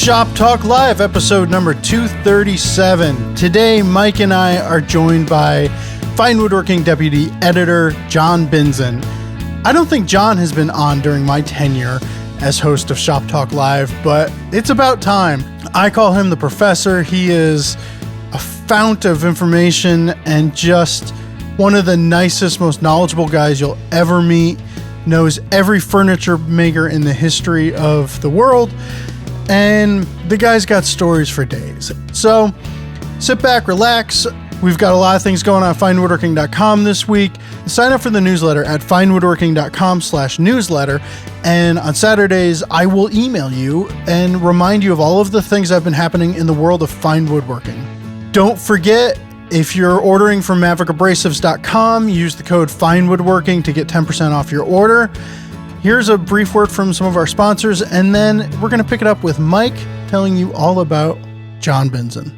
Shop Talk Live, episode number 237. Today, Mike and I are joined by Fine Woodworking Deputy Editor Jon Binzen. I don't think Jon has been on during my tenure as host of Shop Talk Live, but it's about time. I call him the professor. He is a fount of information and just one of the nicest, most knowledgeable guys you'll ever meet. Knows every furniture maker in the history of the world. And the guy's got stories for days. So sit back, relax. We've got a lot of things going on at finewoodworking.com this week. Sign up for the newsletter at finewoodworking.com/newsletter. And on Saturdays, I will email you and remind you of all of the things that have been happening in the world of fine woodworking. Don't forget, if you're ordering from maverickabrasives.com, use the code FINEWOODWORKING to get 10% off your order. Here's a brief word from some of our sponsors, and then we're going to pick it up with Mike telling you all about Jon Binzen.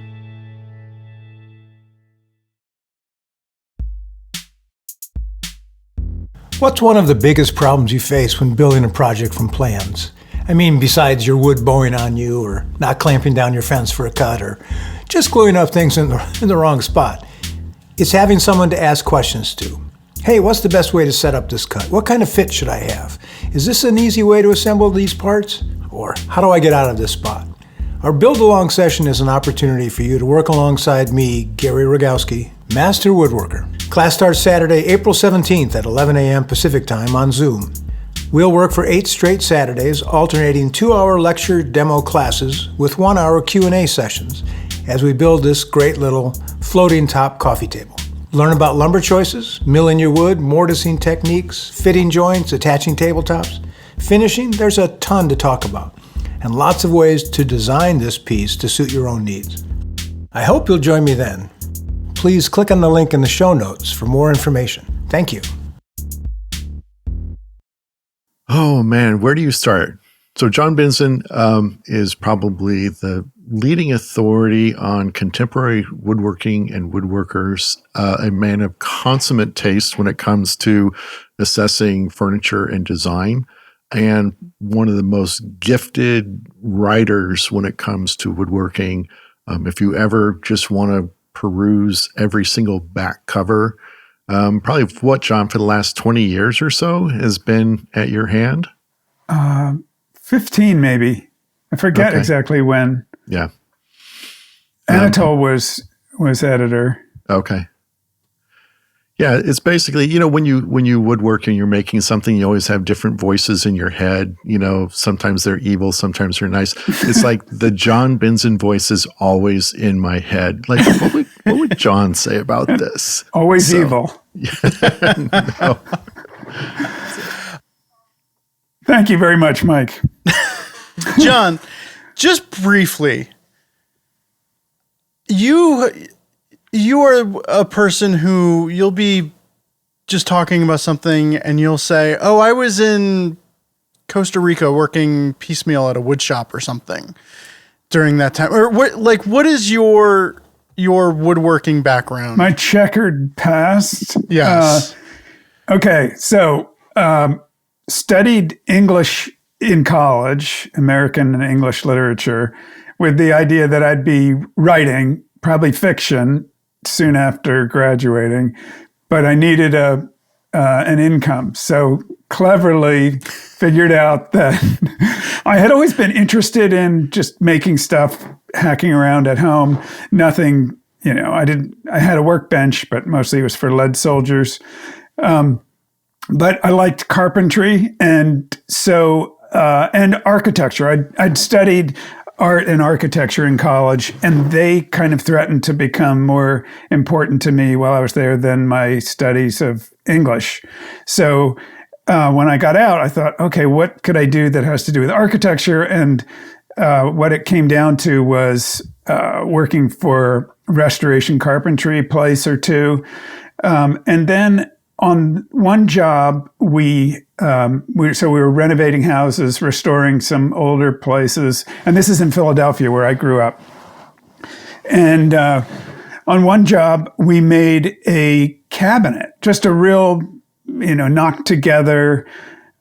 What's one of the biggest problems you face when building a project from plans? I mean, besides your wood bowing on you, or not clamping down your fence for a cut, or just gluing up things in the wrong spot. It's having someone to ask questions to. Hey, what's the best way to set up this cut? What kind of fit should I have? Is this an easy way to assemble these parts? Or how do I get out of this spot? Our Build Along session is an opportunity for you to work alongside me, Gary Rogowski, Master Woodworker. Class starts Saturday, April 17th at 11 a.m. Pacific Time on Zoom. We'll work for 8 straight Saturdays, alternating 2-hour lecture demo classes with 1-hour Q&A sessions as we build this great little floating top coffee table. Learn about lumber choices, milling your wood, mortising techniques, fitting joints, attaching tabletops. Finishing, there's a ton to talk about, and lots of ways to design this piece to suit your own needs. I hope you'll join me then. Please click on the link in the show notes for more information. Thank you. Oh man, where do you start? So Jon Binzen is probably the leading authority on contemporary woodworking and woodworkers, a man of consummate taste when it comes to assessing furniture and design, and one of the most gifted writers when it comes to woodworking. If you ever just want to peruse every single back cover, probably what, Jon, for the last 20 years or so has been at your hand? 15 maybe. I forget exactly when. Yeah. Anatole was editor. Okay. Yeah, it's basically, when you woodwork and you're making something, you always have different voices in your head. Sometimes they're evil, sometimes they're nice. It's like the Jon Binzen voice is always in my head. Like, what would Jon say about this? Always evil. No. Thank you very much, Mike. Jon, just briefly, you are a person who you'll be just talking about something and you'll say, oh, I was in Costa Rica working piecemeal at a wood shop or something during that time. Or what is your woodworking background? My checkered past? Yes. Okay. So, studied English in college, American and English literature, with the idea that I'd be writing, probably fiction, soon after graduating, but I needed an income. So cleverly figured out that I had always been interested in just making stuff, hacking around at home. Nothing, I had a workbench, but mostly it was for lead soldiers. But I liked carpentry and architecture. I'd studied art and architecture in college, and they kind of threatened to become more important to me while I was there than my studies of English. So when I got out, I thought, okay, what could I do that has to do with architecture? And what it came down to was working for restoration carpentry place or two. And then on one job, we were renovating houses, restoring some older places, and this is in Philadelphia where I grew up. And on one job, we made a cabinet, just a real, knocked together.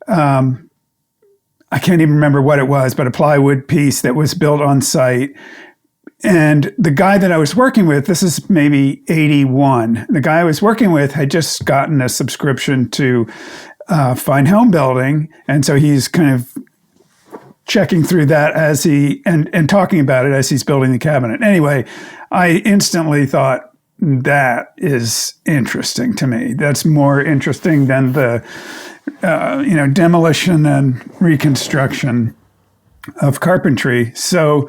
I I can't even remember what it was, but a plywood piece that was built on site. And the guy that I was working with, this is maybe 81, the guy I was working with had just gotten a subscription to Fine Home Building. And so he's kind of checking through that as and talking about it as he's building the cabinet. Anyway, I instantly thought, that is interesting to me. That's more interesting than the, demolition and reconstruction of carpentry. So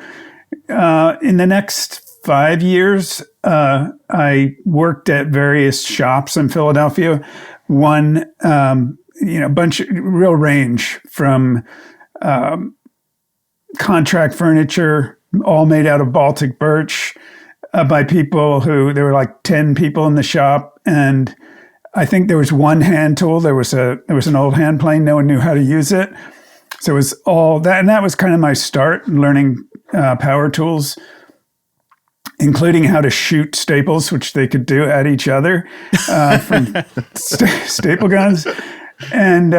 in the next 5 years, I worked at various shops in Philadelphia. One, real range from contract furniture, all made out of Baltic birch, by people there were like 10 people in the shop. And I think there was one hand tool. There was an old hand plane. No one knew how to use it. So it was all that. And that was kind of my start in learning power tools, including how to shoot staples, which they could do at each other from staple guns. And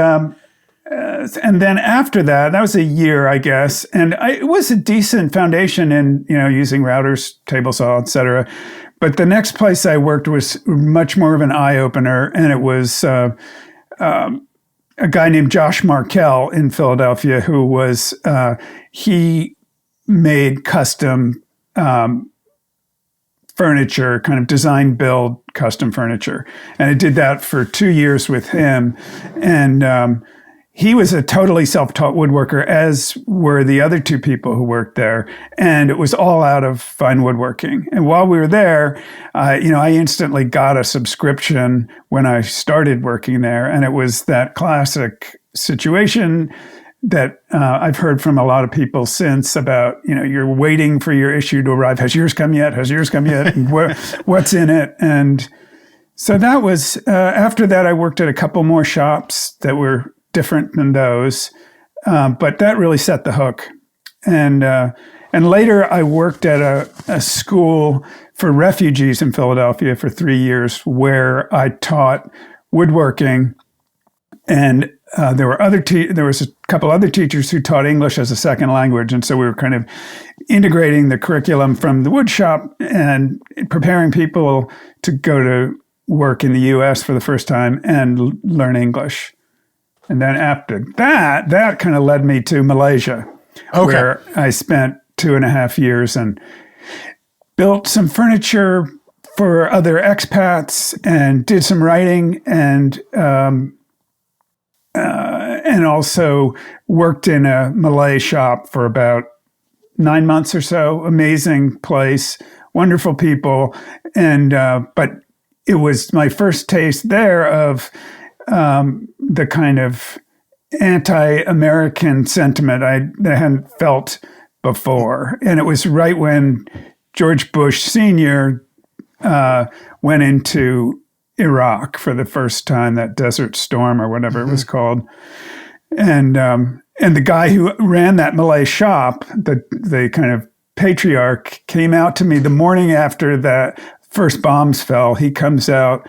then after that was a year, I guess. And it was a decent foundation in, using routers, table saw, et cetera. But the next place I worked was much more of an eye-opener. And it was a guy named Josh Markell in Philadelphia who was, he made custom furniture, kind of design build custom furniture. And I did that for 2 years with him. And he was a totally self-taught woodworker, as were the other two people who worked there. And it was all out of fine woodworking. And while we were there, I instantly got a subscription when I started working there. And it was that classic situation that I've heard from a lot of people since about, you're waiting for your issue to arrive. Has yours come yet? Has yours come yet? And what's in it? And so that was, after that, I worked at a couple more shops that were different than those, but that really set the hook. And later I worked at a school for refugees in Philadelphia for 3 years, where I taught woodworking. And there was a couple other teachers who taught English as a second language, and so we were kind of integrating the curriculum from the wood shop and preparing people to go to work in the U.S. for the first time and learn English. And then after that kind of led me to Malaysia, where I spent 2.5 years and built some furniture for other expats and did some writing and also worked in a Malay shop for about 9 months or so. Amazing place, wonderful people. And but it was my first taste there of the kind of anti-American sentiment I hadn't felt before. And it was right when George Bush Sr. Went into Iraq for the first time, that Desert Storm or whatever it was called. And the guy who ran that Malay shop, the kind of patriarch, came out to me the morning after the first bombs fell. He comes out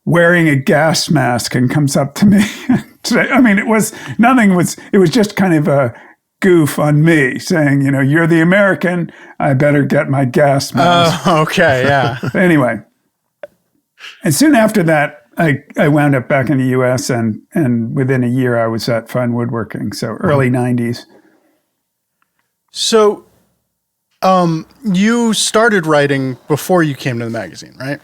wearing a gas mask and comes up to me. It was just kind of a goof on me saying, you're the American, I better get my gas mask. Oh, okay, yeah. Anyway, and soon after that, I wound up back in the U.S. and within a year I was at Fine Woodworking, so early 90s. So you started writing before you came to the magazine, right?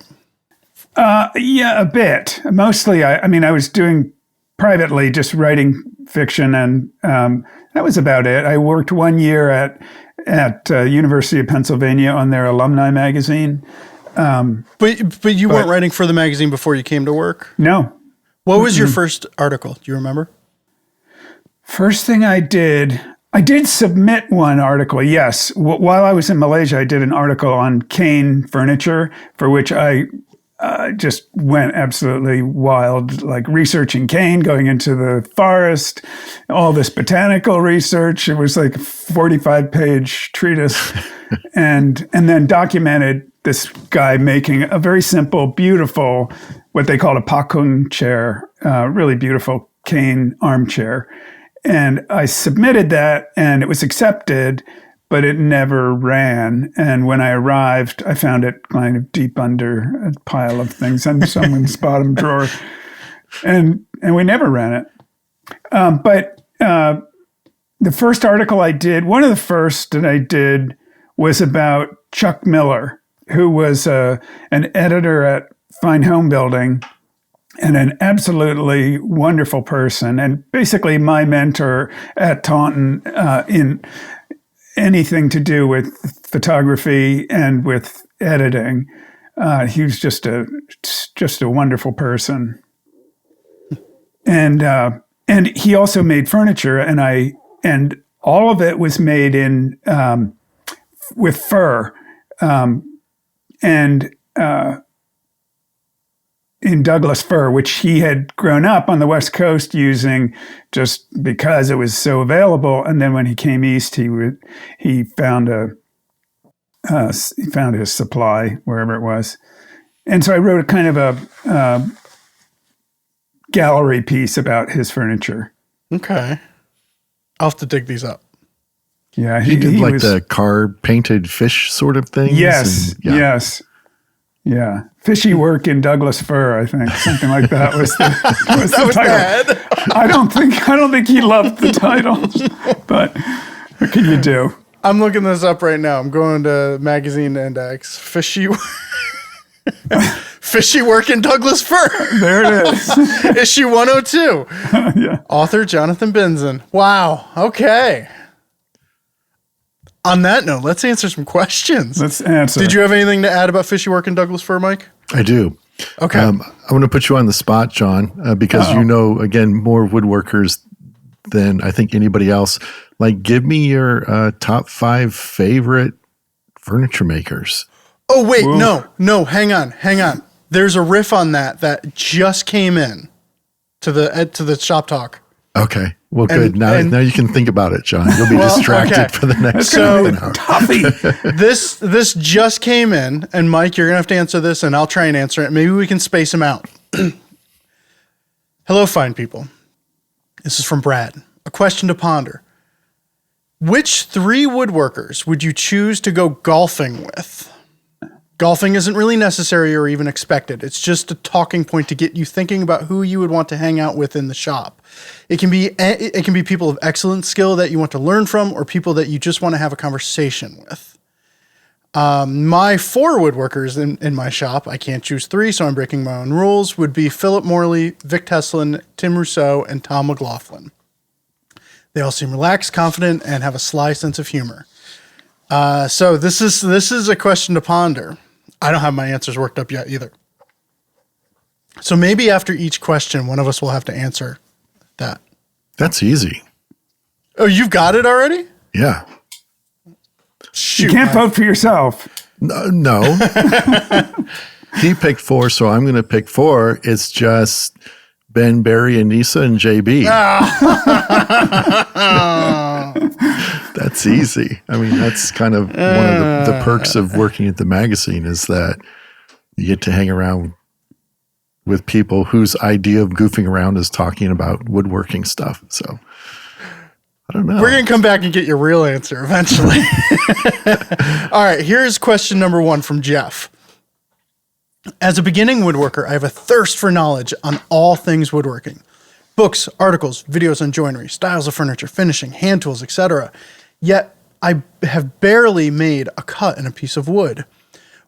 Yeah, a bit. Mostly, I was doing privately, just writing fiction, and that was about it. I worked 1 year at University of Pennsylvania on their alumni magazine. But you weren't writing for the magazine before you came to work? No. What was your first article? Do you remember? First thing I did submit one article, yes. While I was in Malaysia, I did an article on cane furniture, for which I just went absolutely wild, like researching cane, going into the forest, all this botanical research. It was like a 45-page treatise, and then documented this guy making a very simple, beautiful, what they called a pakung chair, really beautiful cane armchair. And I submitted that, and it was accepted, but it never ran. And when I arrived, I found it kind of deep under a pile of things in someone's bottom drawer. And we never ran it. But the first article I did, one of the first that I did, was about Chuck Miller, who was an editor at Fine Home Building and an absolutely wonderful person, and basically my mentor at Taunton in anything to do with photography and with editing. He was just a wonderful person, and he also made furniture, and all of it was made in with fur, and in Douglas fir, which he had grown up on the West Coast using just because it was so available. And then when he came east, he found his supply wherever it was. And so I wrote a kind of a gallery piece about his furniture. Okay. I'll have to dig these up. Yeah. He did like the car painted fish sort of thing. Yes. Yes. Yeah. Fishy work in Douglas fir, I think. Something like that was the title. Bad. I don't think he loved the title, but what can you do? I'm looking this up right now. I'm going to Magazine Index. Fishy work in Douglas fir. There it is. Issue 102. Yeah. Author Jonathan Binzen. Wow. Okay. On that note, let's answer some questions. Let's answer. Did you have anything to add about fishy work in Douglas fir, Mike? I do. Okay. I want to put you on the spot, John, because you know, again, more woodworkers than I think anybody else. Like, give me your top 5 favorite furniture makers. Oh, wait. Whoa. No. Hang on. There's a riff on that just came in to the shop talk. Okay. Well, good. Now you can think about it, John. You'll be distracted for the next hour. This just came in, and Mike, you're going to have to answer this, and I'll try and answer it. Maybe we can space them out. Hello, fine people. This is from Brad. A question to ponder. Which 3 woodworkers would you choose to go golfing with? Golfing isn't really necessary or even expected. It's just a talking point to get you thinking about who you would want to hang out with in the shop. It can be people of excellent skill that you want to learn from, or people that you just want to have a conversation with. My 4 woodworkers in my shop, I can't choose 3, so I'm breaking my own rules, would be Philip Morley, Vic Teslin, Tim Rousseau, and Tom McLaughlin. They all seem relaxed, confident, and have a sly sense of humor. So this is a question to ponder. I don't have my answers worked up yet either. So maybe after each question, one of us will have to answer that. That's easy. Oh, you've got it already? Yeah. Shoot, you can't vote for yourself. No. He picked 4, so I'm going to pick 4. It's just Ben, Barry, Anissa, and JB. That's easy. I mean, that's kind of one of the perks of working at the magazine, is that you get to hang around with people whose idea of goofing around is talking about woodworking stuff. So I don't know. We're going to come back and get your real answer eventually. All right, here's question number 1 from Jeff. As a beginning woodworker, I have a thirst for knowledge on all things woodworking. Books, articles, videos on joinery, styles of furniture, finishing, hand tools, etc. Yet I have barely made a cut in a piece of wood.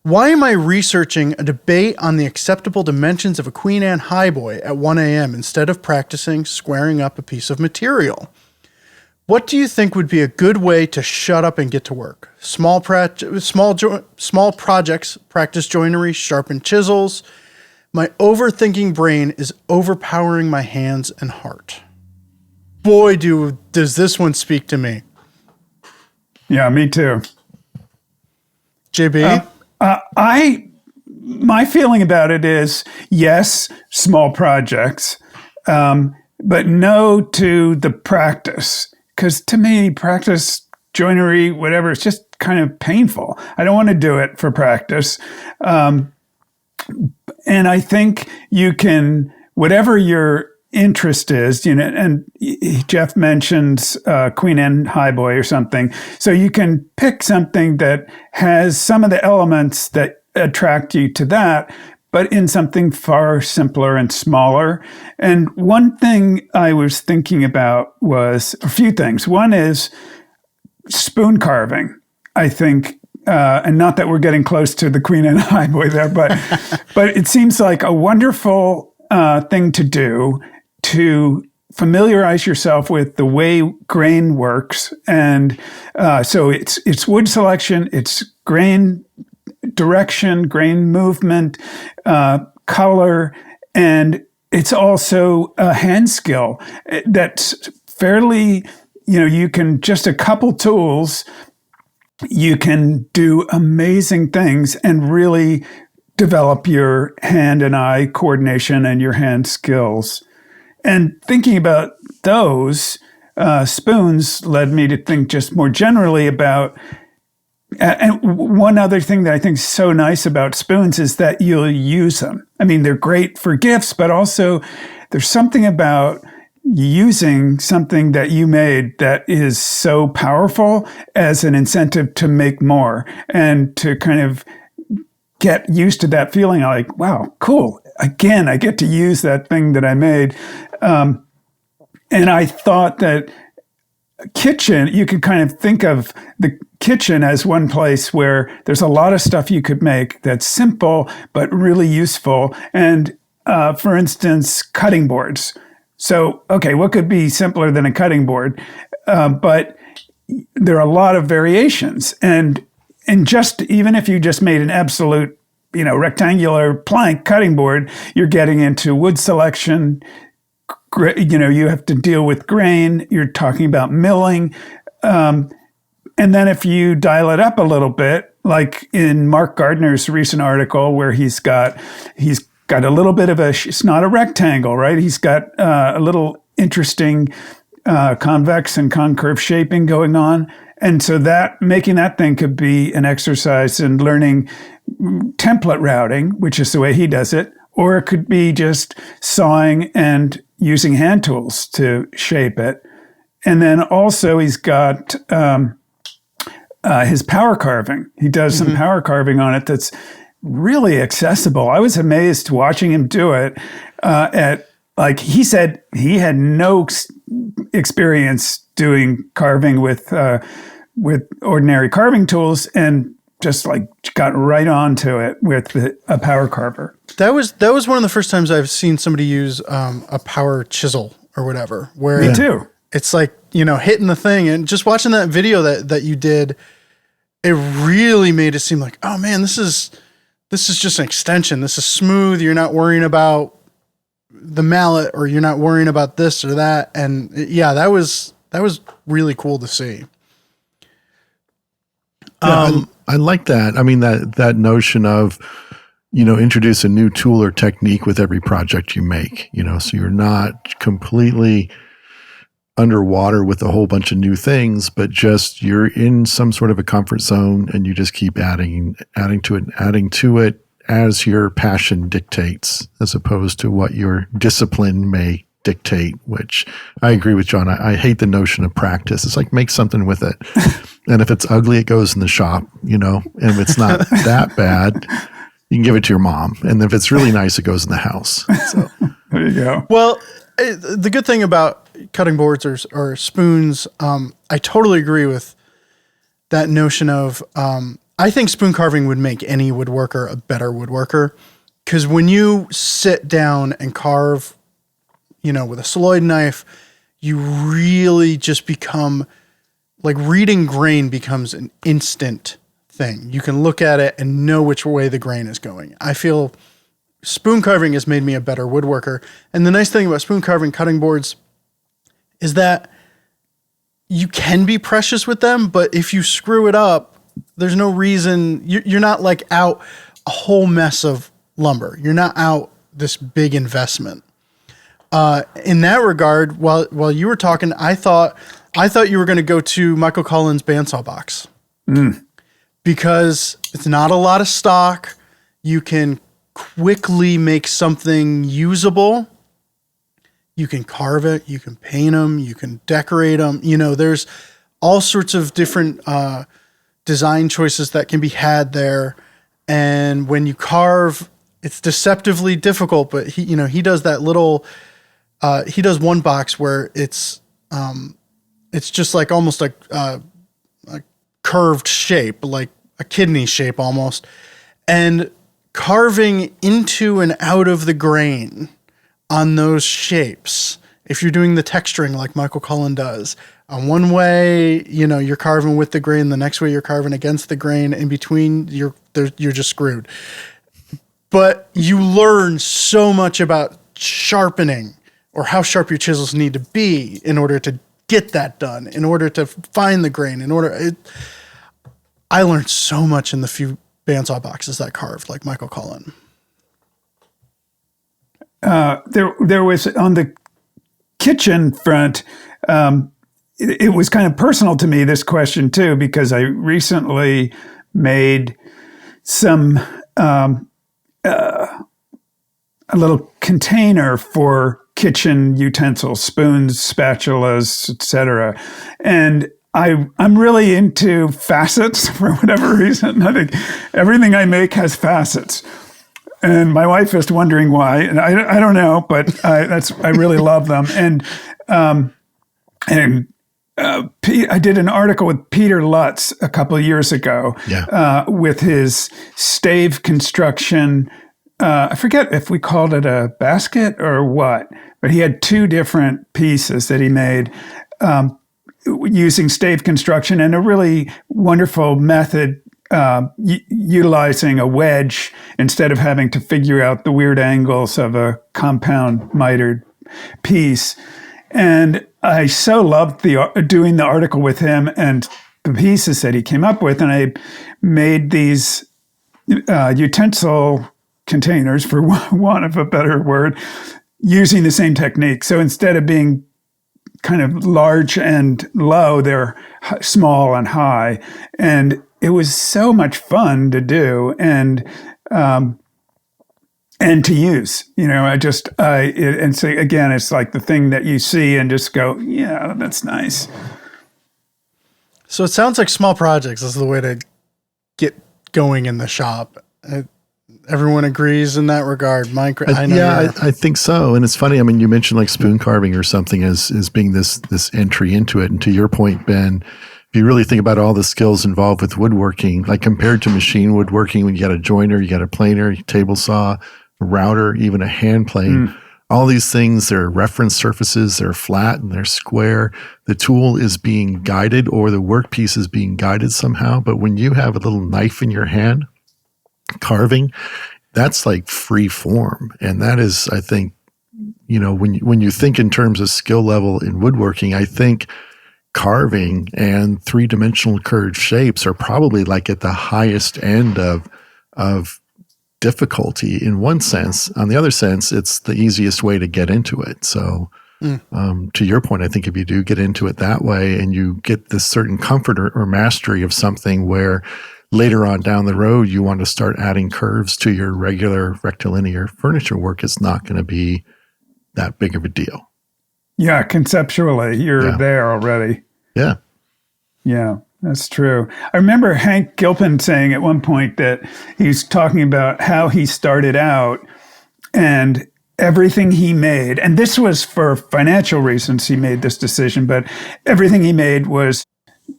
Why am I researching a debate on the acceptable dimensions of a Queen Anne highboy at 1 a.m. instead of practicing squaring up a piece of material? What do you think would be a good way to shut up and get to work? Small projects, practice joinery, sharpen chisels. My overthinking brain is overpowering my hands and heart. Boy, does this one speak to me. Yeah, me too. JB? My feeling about it is, yes, small projects, but no to the practice. Because to me, practice, joinery, whatever, it's just kind of painful. I don't want to do it for practice. And I think you can, whatever your interest is, and Jeff mentions Queen Anne Highboy or something. So you can pick something that has some of the elements that attract you to that, but in something far simpler and smaller. And one thing I was thinking about was a few things. One is spoon carving, I think. And not that we're getting close to the Queen Anne Highboy there, but it seems like a wonderful thing to do to familiarize yourself with the way grain works. And so it's wood selection, it's grain direction, grain movement, color, and it's also a hand skill that's fairly, you can just a couple tools, you can do amazing things and really develop your hand and eye coordination and your hand skills. And thinking about those, spoons led me to think just more generally about, and one other thing that I think is so nice about spoons is that you'll use them. I mean, they're great for gifts, but also there's something about using something that you made that is so powerful as an incentive to make more and to kind of get used to that feeling like, wow, cool. Again, I get to use that thing that I made. And I thought that kitchen, you could kind of think of the kitchen as one place where there's a lot of stuff you could make that's simple, but really useful. And for instance, cutting boards. So, okay, what could be simpler than a cutting board? But there are a lot of variations. And just even if you just made an absolute, rectangular plank cutting board, you're getting into wood selection. You have to deal with grain. You're talking about milling. And then if you dial it up a little bit, like in Mark Gardner's recent article where he's got a little bit of it's not a rectangle, right? He's got a little interesting convex and concave shaping going on. And so making that thing could be an exercise in learning template routing, which is the way he does it, or it could be just sawing and using hand tools to shape it. And then also he's got his power carving. He does some power carving on it that's really accessible. I was amazed watching him do it. He said he had no experience doing carving with ordinary carving tools, and just got right onto it with a power carver. That was one of the first times I've seen somebody use a power chisel or whatever. Where Me too. It's hitting the thing, and just watching that video that you did, it really made it seem like, oh man, this is just an extension. This is smooth. You're not worrying about the mallet, or you're not worrying about this or that. And yeah, that was really cool to see. I like that. I mean, that notion of, introduce a new tool or technique with every project you make, so you're not completely underwater with a whole bunch of new things, but just you're in some sort of a comfort zone and you just keep adding to it as your passion dictates, as opposed to what your discipline may dictate, which I agree with John. I hate the notion of practice. It's like, make something with it. And if it's ugly, it goes in the shop, and if it's not that bad, you can give it to your mom. And if it's really nice, it goes in the house. So there you go. Well, the good thing about cutting boards or spoons, I totally agree with that notion of, I think spoon carving would make any woodworker a better woodworker. Because when you sit down and carve, with a Sloyd knife, you really just become, reading grain becomes an instant thing. You can look at it and know which way the grain is going. I feel spoon carving has made me a better woodworker. And the nice thing about spoon carving cutting boards is that you can be precious with them, but if you screw it up, there's no reason. You're not out a whole mess of lumber. You're not out this big investment. In that regard, while you were talking, I thought you were going to go to Michael Collins' bandsaw box. Because it's not a lot of stock. You can quickly make something usable. You can carve it, you can paint them, you can decorate them. There's all sorts of different design choices that can be had there. And when you carve, it's deceptively difficult, but he does that little, he does one box where it's just like almost like a curved shape, like a kidney shape almost, and carving into and out of the grain on those shapes. If you're doing the texturing like Michael Cullen does, on one way, you're carving with the grain, the next way you're carving against the grain, in between you're just screwed. But you learn so much about sharpening, or how sharp your chisels need to be in order to get that done, in order to find the grain, I learned so much in the few bandsaw boxes that carved like Michael Cullen. There was on the kitchen front, it was kind of personal to me, this question too, because I recently made some, a little container for kitchen utensils, spoons, spatulas, etc. And I'm really into facets for whatever reason. I think everything I make has facets. And my wife is wondering why, and I don't know, but I really love them. And I did an article with Peter Lutz a couple of years ago, with his stave construction. I forget if we called it a basket or what, but he had two different pieces that he made using stave construction, and a really wonderful method. Utilizing a wedge instead of having to figure out the weird angles of a compound mitered piece. And I so loved doing the article with him and the pieces that he came up with. And I made these utensil containers, for want of a better word, using the same technique. So instead of being kind of large and low, they're small and high. And it was so much fun to do and to use. And so again, it's like the thing that you see and just go, yeah, that's nice. So it sounds like small projects is the way to get going in the shop. Everyone agrees in that regard. Mike, I think so. And it's funny. I mean, you mentioned like spoon carving or something as being this entry into it. And to your point, Ben, if you really think about all the skills involved with woodworking, like compared to machine woodworking, when you got a joiner, you got a planer, table saw, a router, even a hand plane, all these things, they're reference surfaces, they're flat and they're square. The tool is being guided, or the workpiece is being guided somehow. But when you have a little knife in your hand, carving, that's like free form. And that is, I think, when you think in terms of skill level in woodworking, I think carving and three-dimensional curved shapes are probably like at the highest end of difficulty in one sense. On the other sense, it's the easiest way to get into it. So to your point, I think if you do get into it that way and you get this certain comfort or mastery of something where later on down the road you want to start adding curves to your regular rectilinear furniture work, it's not going to be that big of a deal. Yeah, conceptually, you're there already. Yeah. Yeah, that's true. I remember Hank Gilpin saying at one point that he was talking about how he started out and everything he made, and this was for financial reasons he made this decision, but everything he made was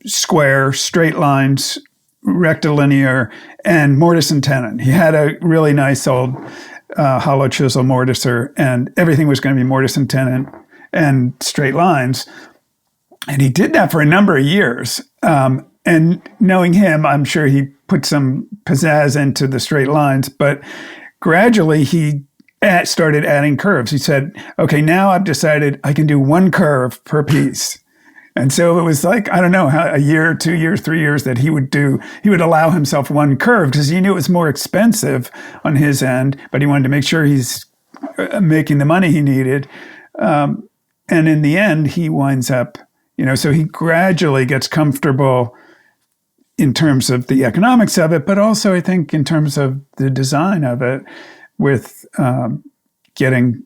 square, straight lines, rectilinear, and mortise and tenon. He had a really nice old hollow chisel mortiser, and everything was going to be mortise and tenon and straight lines. And he did that for a number of years. And knowing him, I'm sure he put some pizzazz into the straight lines, but gradually he started adding curves. He said, okay, now I've decided I can do one curve per piece. And so it was like, I don't know, a year, 2 years, 3 years that he would allow himself one curve because he knew it was more expensive on his end, but he wanted to make sure he's making the money he needed. And in the end, he winds up, so he gradually gets comfortable in terms of the economics of it, but also I think in terms of the design of it with getting,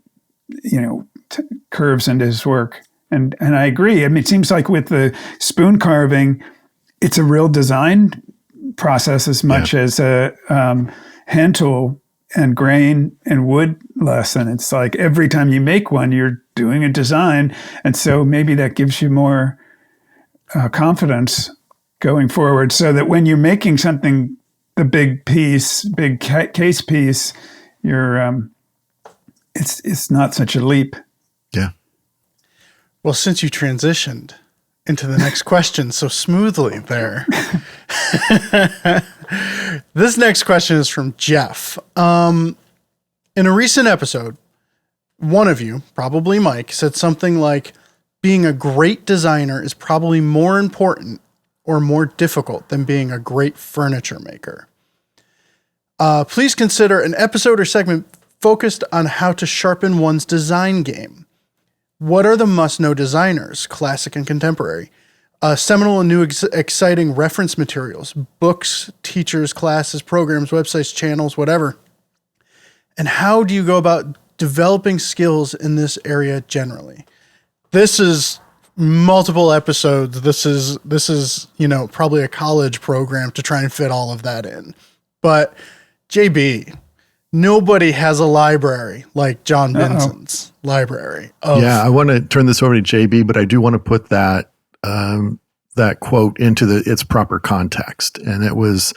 curves into his work. And I agree. I mean, it seems like with the spoon carving, it's a real design process as much as a hand tool and grain and wood lesson. It's like every time you make one, you're doing a design. And so maybe that gives you more confidence going forward, so that when you're making something, the big piece, big case piece, you're it's not such a leap. Yeah. Well, since you transitioned into the next question so smoothly there, this next question is from Jeff. In a recent episode, one of you, probably Mike, said something like, being a great designer is probably more important or more difficult than being a great furniture maker. Please consider an episode or segment focused on how to sharpen one's design game. What are the must-know designers, classic and contemporary? Seminal and new exciting reference materials, books, teachers, classes, programs, websites, channels, whatever. And how do you go about developing skills in this area generally? This is multiple episodes. This is, probably a college program to try and fit all of that in. But JB, nobody has a library like Jon Binzen's library. Yeah, I want to turn this over to JB, but I do want to put that that quote into its proper context. And it was,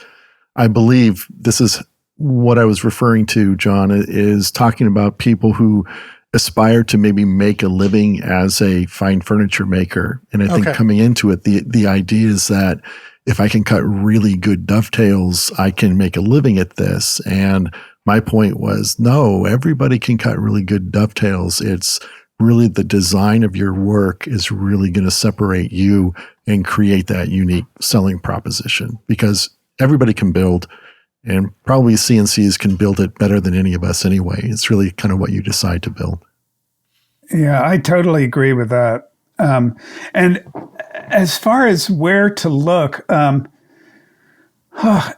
I believe, this is what I was referring to, John, is talking about people who aspire to maybe make a living as a fine furniture maker. And I think coming into it, the idea is that if I can cut really good dovetails, I can make a living at this. And my point was, no, everybody can cut really good dovetails. It's really the design of your work is really going to separate you and create that unique selling proposition, because everybody can build, and probably CNCs can build it better than any of us anyway. It's really kind of what you decide to build. Yeah, I totally agree with that. And as far as where to look,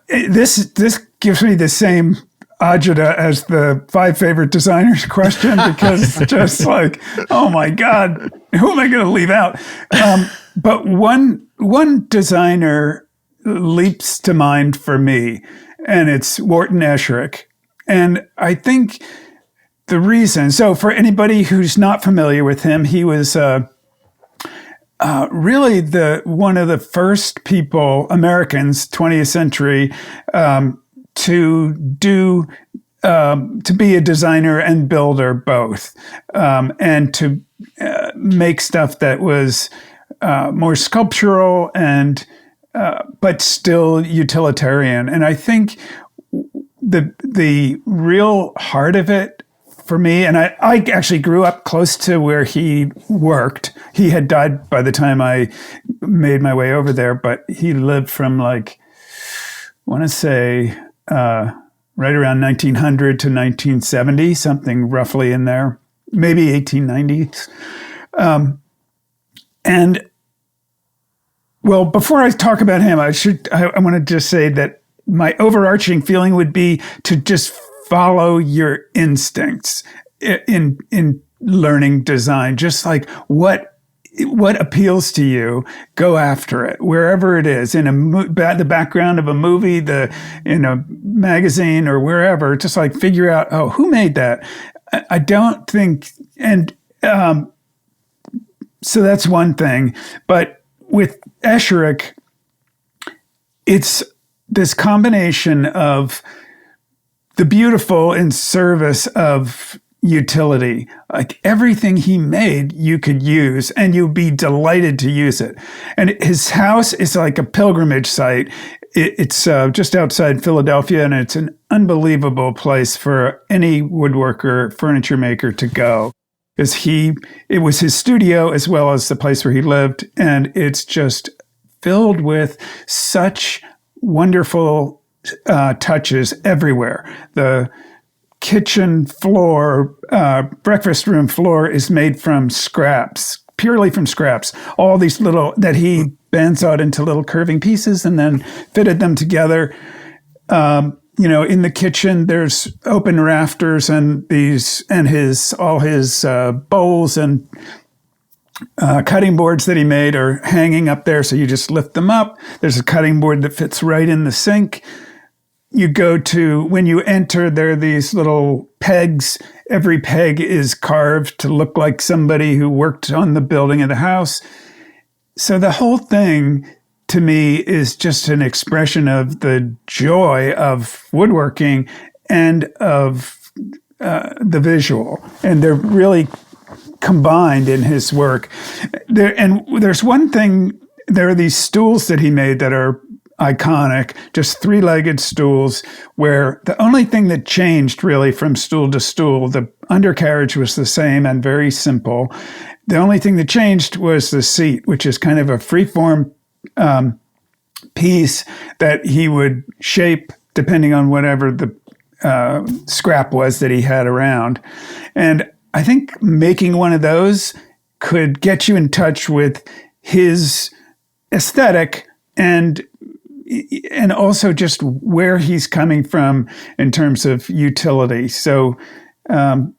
this gives me the same agita as the 5 favorite designers question, because it's just like, oh my God, who am I going to leave out? But one designer leaps to mind for me, and it's Wharton Esherick. And I think the reason, so for anybody who's not familiar with him, he was really one of the first people, Americans, 20th century, to be a designer and builder both, and to make stuff that was more sculptural and but still utilitarian. And I think the real heart of it for me, and I actually grew up close to where he worked. He had died by the time I made my way over there, but he lived from I want to say right around 1900 to 1970, something roughly in there, maybe 1890s. And well, before I talk about him, I want to just say that my overarching feeling would be to just follow your instincts in learning design. Just like what appeals to you, go after it wherever it is, in the background of a movie, in a magazine or wherever. Just like figure out, who made that? I don't think, and so that's one thing. But with Esherick, it's this combination of the beautiful in service of utility. Like everything he made, you could use, and you'd be delighted to use it. And his house is like a pilgrimage site. It's just outside Philadelphia, and it's an unbelievable place for any woodworker, furniture maker to go. Because it was his studio as well as the place where he lived, and it's just filled with such wonderful touches everywhere. The kitchen floor, breakfast room floor is made from scraps, purely from scraps. All these little, that he bandsawed into little curving pieces and then fitted them together. in the kitchen, there's open rafters and all his bowls and cutting boards that he made are hanging up there. So you just lift them up. There's a cutting board that fits right in the sink. When you enter, there are these little pegs. Every peg is carved to look like somebody who worked on the building of the house. So the whole thing, to me, is just an expression of the joy of woodworking and of the visual. And they're really combined in his work. There's one thing, there are these stools that he made that are iconic, just three-legged stools, where the only thing that changed really from stool to stool, the undercarriage was the same and very simple. The only thing that changed was the seat, which is kind of a freeform piece that he would shape depending on whatever the scrap was that he had around. And I think making one of those could get you in touch with his aesthetic and also just where he's coming from in terms of utility. So that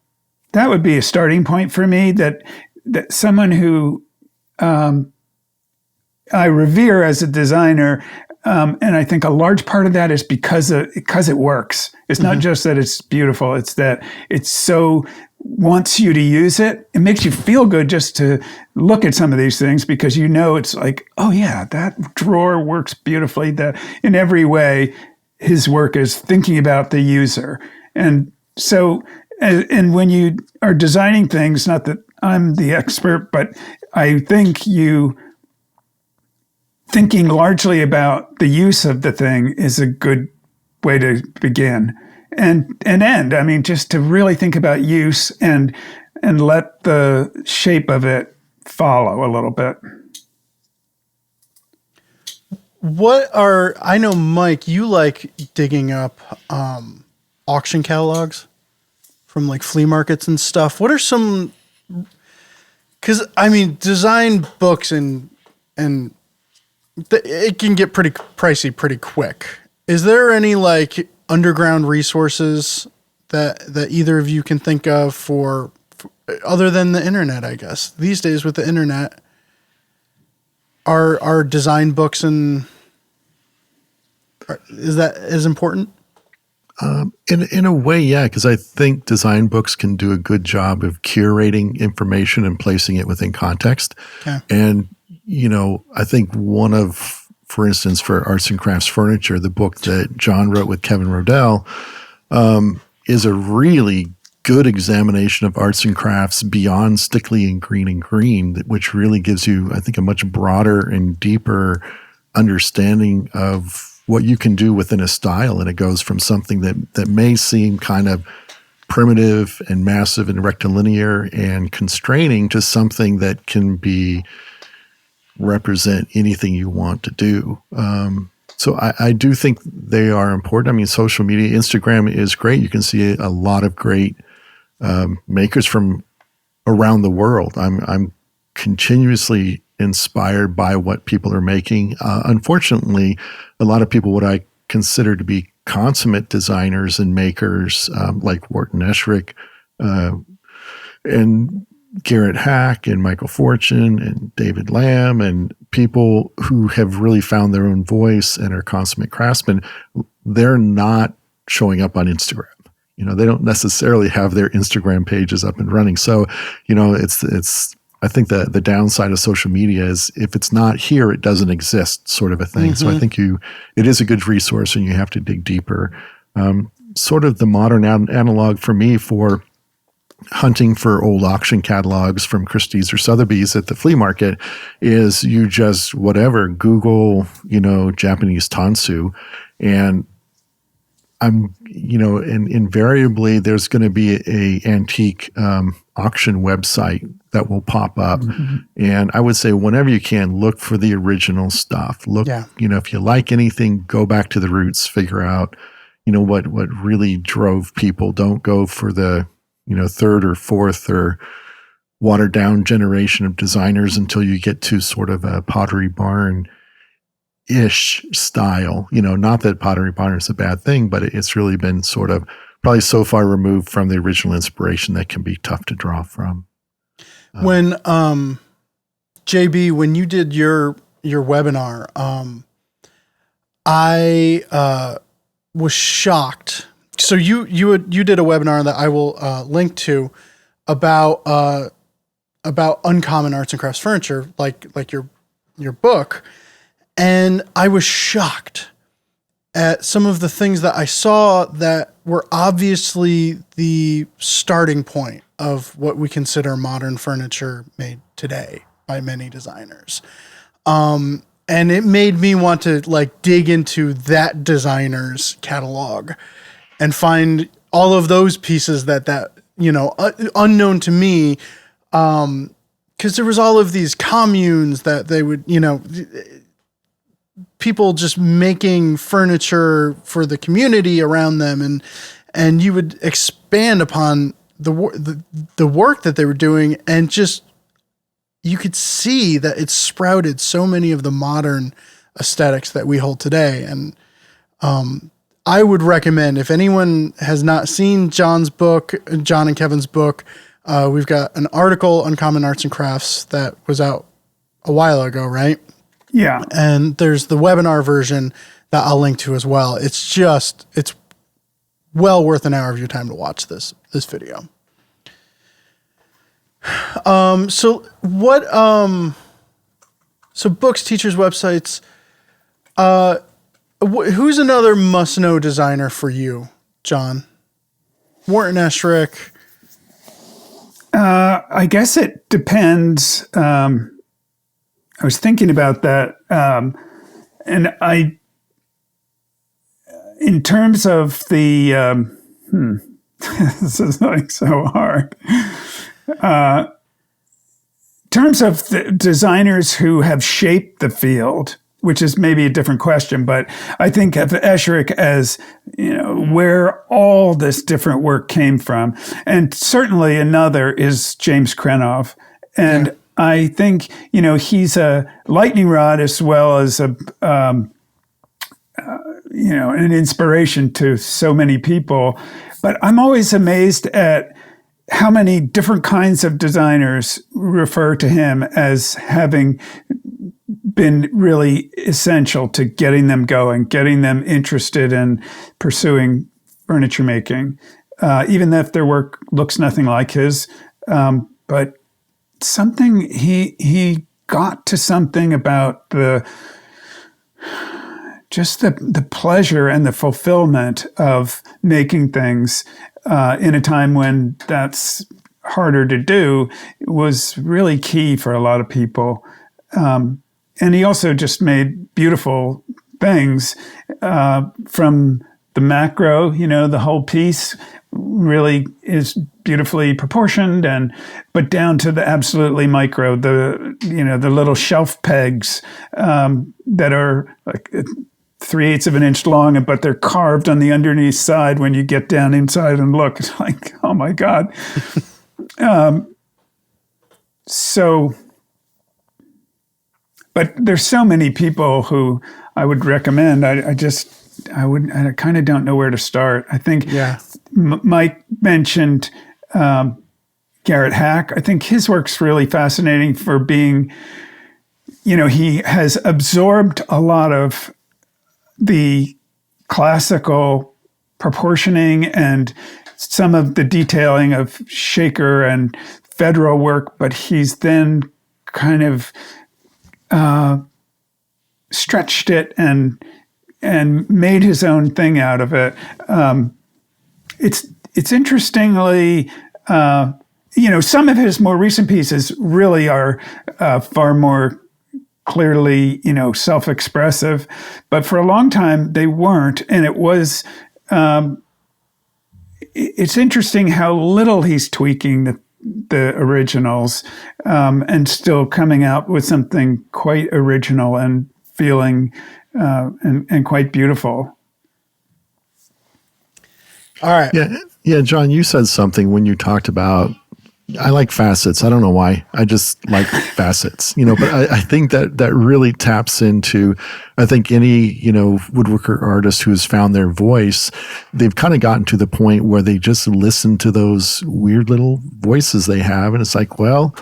would be a starting point for me, that someone who I revere as a designer, and I think a large part of that is because it works. It's not just that it's beautiful, it's that it's so wants you to use it. It makes you feel good just to look at some of these things, because it's like, oh yeah, that drawer works beautifully. That in every way, his work is thinking about the user. And so, and when you are designing things, not that I'm the expert, but I think thinking largely about the use of the thing is a good way to begin and end. I mean, just to really think about use and let the shape of it follow a little bit. I know, Mike, you like digging up auction catalogs from like flea markets and stuff. What are some, because I mean, design books and it can get pretty pricey pretty quick. Is there any like underground resources that either of you can think of for other than the internet? I guess these days with the internet, are design books is that as important? In a way, yeah, because I think design books can do a good job of curating information and placing it within context. Okay. And I think for instance, for Arts and Crafts Furniture, the book that John wrote with Kevin Rodell is a really good examination of arts and crafts beyond Stickley and Green, which really gives you, I think, a much broader and deeper understanding of what you can do within a style. And it goes from something that may seem kind of primitive and massive and rectilinear and constraining to something that can represent anything you want to do. So I do think they are important. I mean, social media, Instagram is great. You can see a lot of great makers from around the world. I'm continuously inspired by what people are making. Unfortunately, a lot of people, what I consider to be consummate designers and makers, like Wharton Esherick and Garrett Hack and Michael Fortune and David Lamb and people who have really found their own voice and are consummate craftsmen, they're not showing up on Instagram. They don't necessarily have their Instagram pages up and running. So, it's I think the downside of social media is if it's not here, it doesn't exist, sort of a thing. Mm-hmm. So I think it is a good resource and you have to dig deeper. Sort of the modern analog for me for hunting for old auction catalogs from Christie's or Sotheby's at the flea market is you just Google, Japanese tansu, and and invariably there's going to be a antique auction website that will pop up. Mm-hmm. And I would say whenever you can, look for the original stuff. Look, if you like anything, go back to the roots, figure out, what really drove people. Don't go for the third or fourth or watered down generation of designers until you get to sort of a Pottery Barn ish style. Not that pottery pattern is a bad thing, but it's really been sort of probably so far removed from the original inspiration that can be tough to draw from. When JB, when you did your webinar, I was shocked. So you did a webinar that I will link to about uncommon arts and crafts furniture, like your book, and I was shocked at some of the things that I saw that were obviously the starting point of what we consider modern furniture made today by many designers. And it made me want to dig into that designer's catalog and find all of those pieces that unknown to me. Cause there was all of these communes that they would, people just making furniture for the community around them. And you would expand upon the work that they were doing, and just, you could see that it sprouted so many of the modern aesthetics that we hold today. And I would recommend, if anyone has not seen Jon and Kevin's book, we've got an article, Uncommon Arts and Crafts, that was out a while ago, right? Yeah. And there's the webinar version that I'll link to as well. It's well worth an hour of your time to watch this video. So books, teachers, websites, who's another must-know designer for you, Jon? Wharton Esherick. I guess it depends. I was thinking about that. And in terms of the, this is so hard. In terms of the designers who have shaped the field, which is maybe a different question, but I think of Esherick as, where all this different work came from. And certainly another is James Krenov. And I think, he's a lightning rod as well as an inspiration to so many people. But I'm always amazed at how many different kinds of designers refer to him as having been really essential to getting them going, getting them interested in pursuing furniture making, even if their work looks nothing like his. But something, he got to something about the pleasure and the fulfillment of making things in a time when that's harder to do, was really key for a lot of people. And he also just made beautiful things from the macro, the whole piece really is beautifully proportioned, but down to the absolutely micro, the little shelf pegs that are like 3/8 of an inch long, but they're carved on the underneath side. When you get down inside and look, it's like, oh my God. But there's so many people who I would recommend. I kind of don't know where to start. I think Mike mentioned Garrett Hack. I think his work's really fascinating for being, he has absorbed a lot of the classical proportioning and some of the detailing of Shaker and Federal work, but he's then kind of stretched it and made his own thing out of it. It's interestingly, some of his more recent pieces really are far more clearly, self-expressive, but for a long time they weren't. And it was, it's interesting how little he's tweaking the originals, and still coming out with something quite original and feeling, and quite beautiful. All right. Yeah, Jon, you said something when you talked about I like facets. I don't know why. I just like facets, but I think that really taps into, I think any, woodworker artist who's found their voice, they've kind of gotten to the point where they just listen to those weird little voices they have. And it's like, well,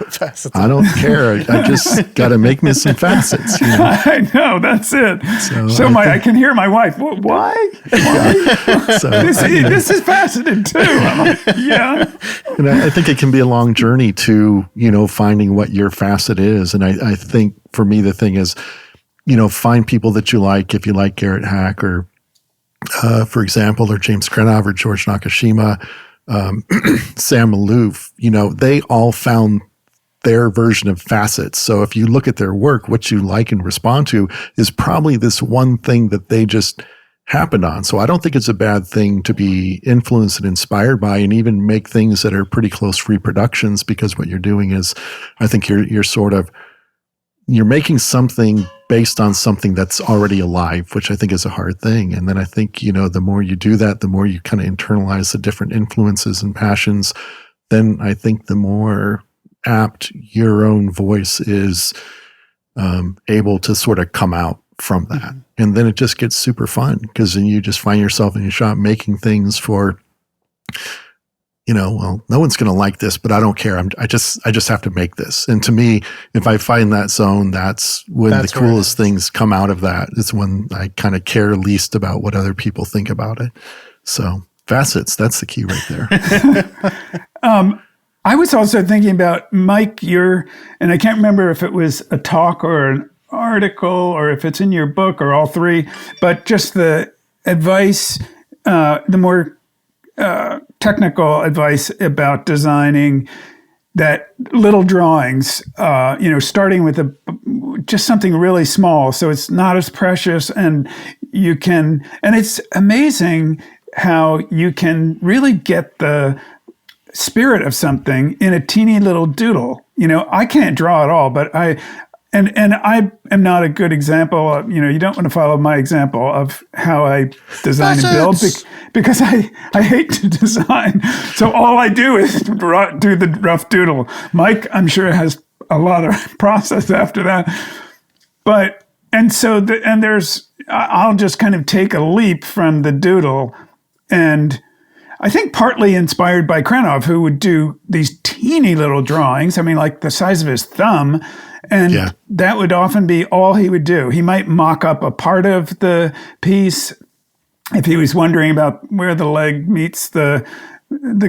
I don't care. I just got to make me some facets. I know, that's it. So I can hear my wife. Why? Yeah. So, this is faceted too. I'm like, yeah. And I think it can be a long journey to, finding what your facet is. And I think for me, the thing is, find people that you like. If you like Garrett Hack or, for example, or James Krenov or George Nakashima, Sam Malouf, they all found their version of facets. So if you look at their work, what you like and respond to is probably this one thing that they just happened on. So I don't think it's a bad thing to be influenced and inspired by, and even make things that are pretty close reproductions, because what you're doing is, I think you're making something based on something that's already alive, which I think is a hard thing. And then I think, the more you do that, the more you kind of internalize the different influences and passions, then I think the more apt your own voice is able to sort of come out from that. Mm-hmm. And then it just gets super fun, because then you just find yourself in your shop making things for, well, no one's going to like this, but I don't care. I just have to make this. And to me, if I find that zone, that's when the coolest things come out of that. It's when I kind of care least about what other people think about it. So facets, that's the key right there. I was also thinking about, Mike, and I can't remember if it was a talk or an article or if it's in your book or all three, but just the advice, the more technical advice about designing that little drawings, starting with just something really small, so it's not as precious, and it's amazing how you can really get the spirit of something in a teeny little doodle. I can't draw at all, but I am not a good example. You don't want to follow my example of how I design and build, because I hate to design. So all I do is do the rough doodle. Mike, I'm sure, has a lot of process after that. I'll just kind of take a leap from the doodle, and I think partly inspired by Krenov, who would do these teeny little drawings. I mean, like the size of his thumb. And that would often be all he would do. He might mock up a part of the piece if he was wondering about where the leg meets the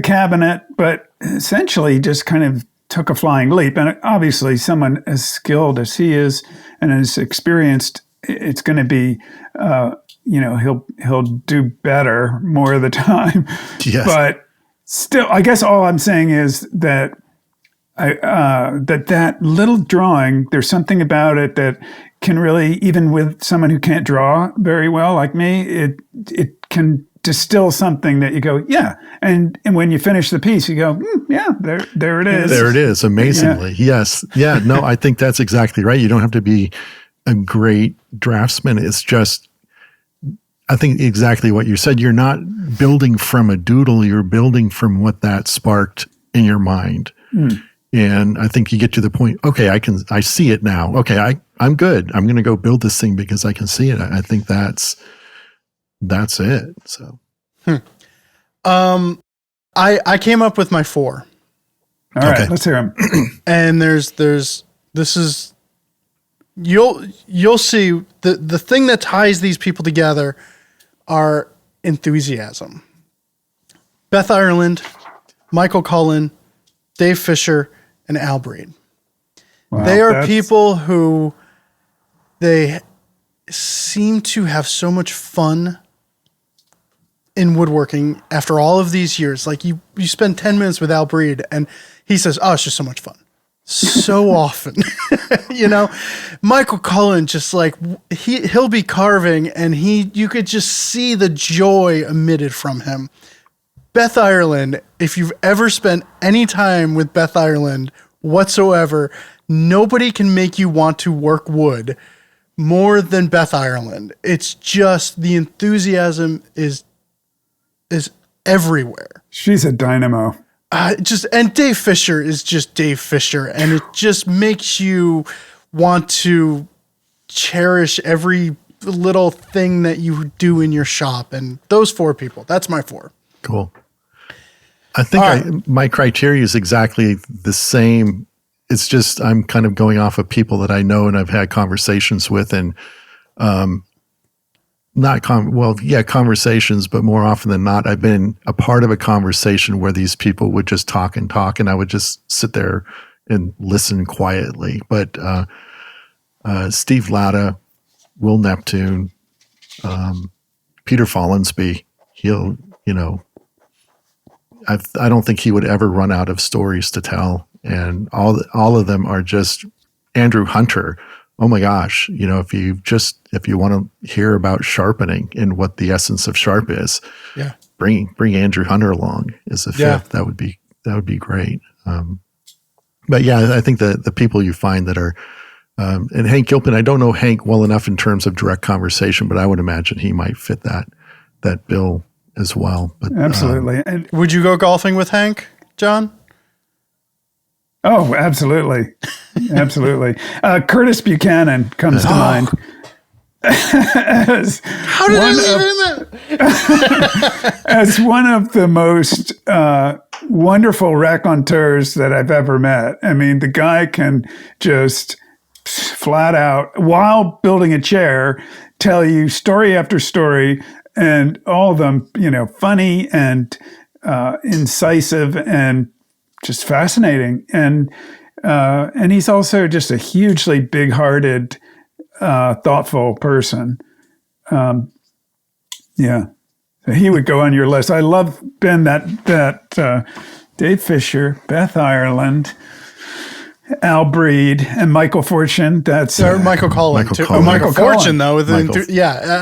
cabinet, but essentially just kind of took a flying leap. And obviously someone as skilled as he is and as experienced, it's going to be, he'll do better more of the time. Yes. But still, I guess all I'm saying is that that little drawing, there's something about it that can really, even with someone who can't draw very well like me, it can distill something that you go, yeah. And when you finish the piece, you go, yeah, there it is. There it is, amazingly. Yeah. Yes. Yeah, no, I think that's exactly right. You don't have to be a great draftsman. It's just, I think exactly what you said. You're not building from a doodle. You're building from what that sparked in your mind. And I think you get to the point, okay, I see it now. Okay, I'm good. I'm going to go build this thing because I can see it. I think that's it. So, I came up with my 4. All right, let's hear them. And you'll see the thing that ties these people together are enthusiasm. Beth Ireland, Michael Cullen, Dave Fisher, and Al Breed. Wow, they are people who they seem to have so much fun in woodworking after all of these years. Like you spend 10 minutes with Al Breed and he says, oh, it's just so much fun. So often, Michael Cullen, just like he'll be carving and you could just see the joy emitted from him. Beth Ireland, if you've ever spent any time with Beth Ireland whatsoever, nobody can make you want to work wood more than Beth Ireland. It's just the enthusiasm is everywhere. She's a dynamo. And Dave Fisher is just Dave Fisher, and it just makes you want to cherish every little thing that you do in your shop. And those 4 people, that's my 4. Cool. I think my criteria is exactly the same. It's just I'm kind of going off of people that I know and I've had conversations with, and conversations, but more often than not, I've been a part of a conversation where these people would just talk, and I would just sit there and listen quietly. But Steve Latta, Will Neptune, Peter Follensby, I don't think he would ever run out of stories to tell. And all of them are just Andrew Hunter. Oh my gosh. If you want to hear about sharpening and what the essence of sharp is, bring Andrew Hunter along as a fifth. That would be great. But yeah, I think the people you find that are, and Hank Gilpin, I don't know Hank well enough in terms of direct conversation, but I would imagine he might fit that bill as well. But absolutely. And would you go golfing with Hank, John? Oh, absolutely. Absolutely. Curtis Buchanan comes to mind. How did I leave him out? As one of the most wonderful raconteurs that I've ever met. I mean, the guy can just flat out, while building a chair, tell you story after story, and all of them, funny and incisive and just fascinating. And he's also just a hugely big-hearted, thoughtful person. So he would go on your list. I love, Ben, that Dave Fisher, Beth Ireland, Al Breed, and Michael Fortune. That's Michael Collin too. Michael Fortune, though.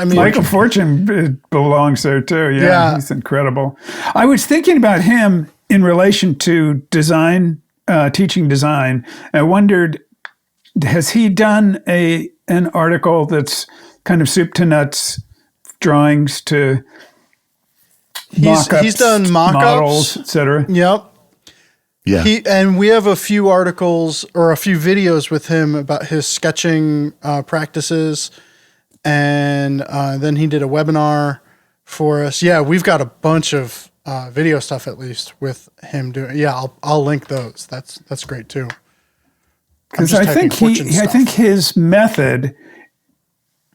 Michael Fortune belongs there too. Yeah, he's incredible. I was thinking about him in relation to design, teaching design. I wondered, has he done an article that's kind of soup to nuts, drawings to mock-ups, he's done mock-ups, models, etc. Yep. Yeah. And we have a few articles or a few videos with him about his sketching practices. And then he did a webinar for us. Yeah, we've got a bunch of video stuff, at least, with him doing. Yeah, I'll link those. That's great too. Because I think his method,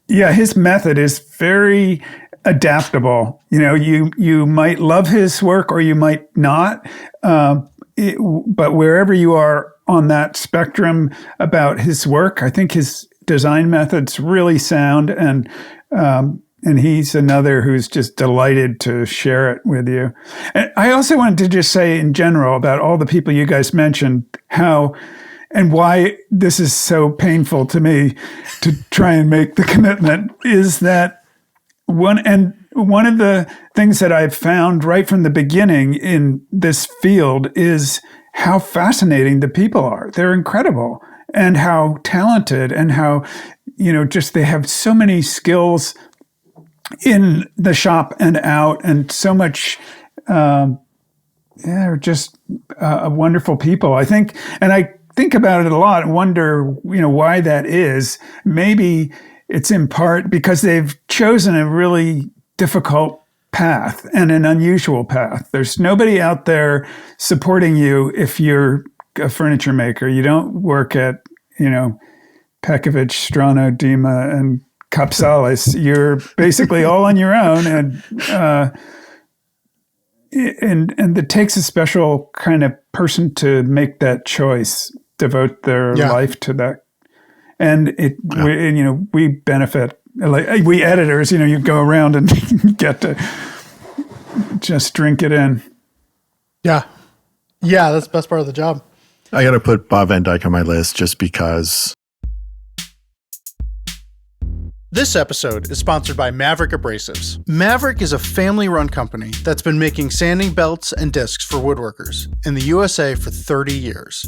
is very adaptable. You might love his work or you might not. But wherever you are on that spectrum about his work, I think his design method's really sound, and he's another who's just delighted to share it with you. And I also wanted to just say in general about all the people you guys mentioned, how and why this is so painful to me to try and make the commitment is that one of the things that I've found right from the beginning in this field is how fascinating the people are. They're incredible, and how talented, and how, just they have so many skills in the shop and out, and so much, they're just wonderful people, I think. And I think about it a lot and wonder, why that is. Maybe it's in part because they've chosen a really difficult path and an unusual path. There's nobody out there supporting you if you're a furniture maker. You don't work at, Pekovic, Strano, Dima, and Capsalis. You're basically all on your own, and it takes a special kind of person to make that choice, devote their life to that, and we benefit. Like we editors, you go around and get to just drink it in. Yeah, that's the best part of the job. I got to put Bob Van Dyke on my list just because. This episode is sponsored by Maverick Abrasives. Maverick is a family-run company that's been making sanding belts and discs for woodworkers in the USA for 30 years.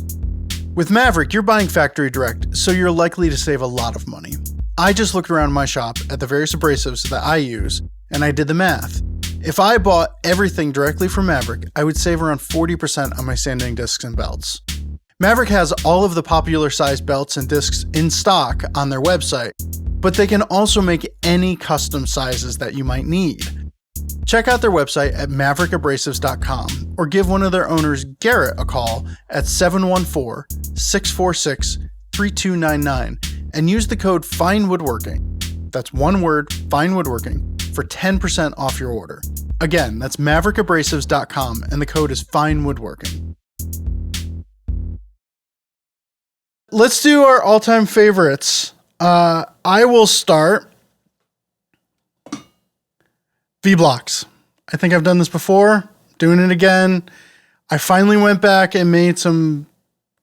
With Maverick, you're buying factory direct, so you're likely to save a lot of money. I just looked around my shop at the various abrasives that I use, and I did the math. If I bought everything directly from Maverick, I would save around 40% on my sanding discs and belts. Maverick has all of the popular size belts and discs in stock on their website, but they can also make any custom sizes that you might need. Check out their website at maverickabrasives.com or give one of their owners, Garrett, a call at 714-646-3299 and use the code FINEWOODWORKING. That's one word, FINEWOODWORKING, for 10% off your order. Again, that's maverickabrasives.com and the code is FINEWOODWORKING. Let's do our all-time favorites. I will start. V-blocks. I think I've done this before. Doing it again. I finally went back and made some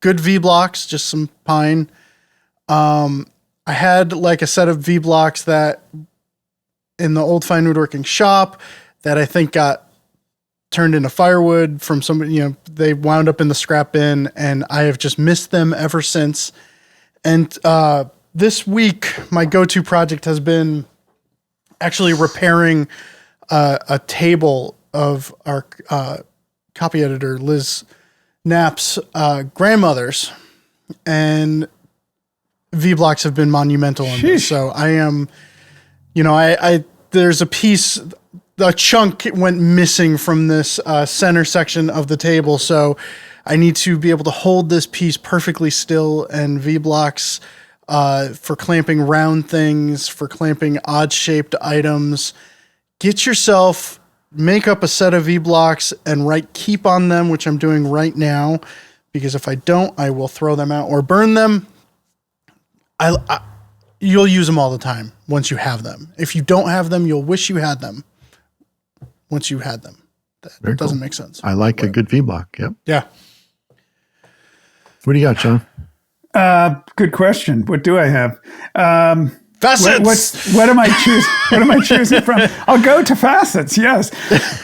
good V-blocks, just some pine. I had like a set of V-blocks that in the old fine woodworking shop that I think got turned into firewood from somebody, they wound up in the scrap bin, and I have just missed them ever since. And this week, my go-to project has been actually repairing a table of our copy editor, Liz Knapp's grandmother's, and V-blocks have been monumental in this. So I am, there's a piece, a chunk went missing from this center section of the table. So I need to be able to hold this piece perfectly still, and V-blocks for clamping round things, for clamping odd shaped items. Get yourself, make up a set of V-blocks and write keep on them, which I'm doing right now, because if I don't, I will throw them out or burn them. You'll use them all the time once you have them. If you don't have them, you'll wish you had them once you had them. That doesn't make sense. I like a good V-block. Yep. Yeah. What do you got, John? Good question. What do I have? Facets. What am I choosing? What am I choosing from? I'll go to facets. Yes.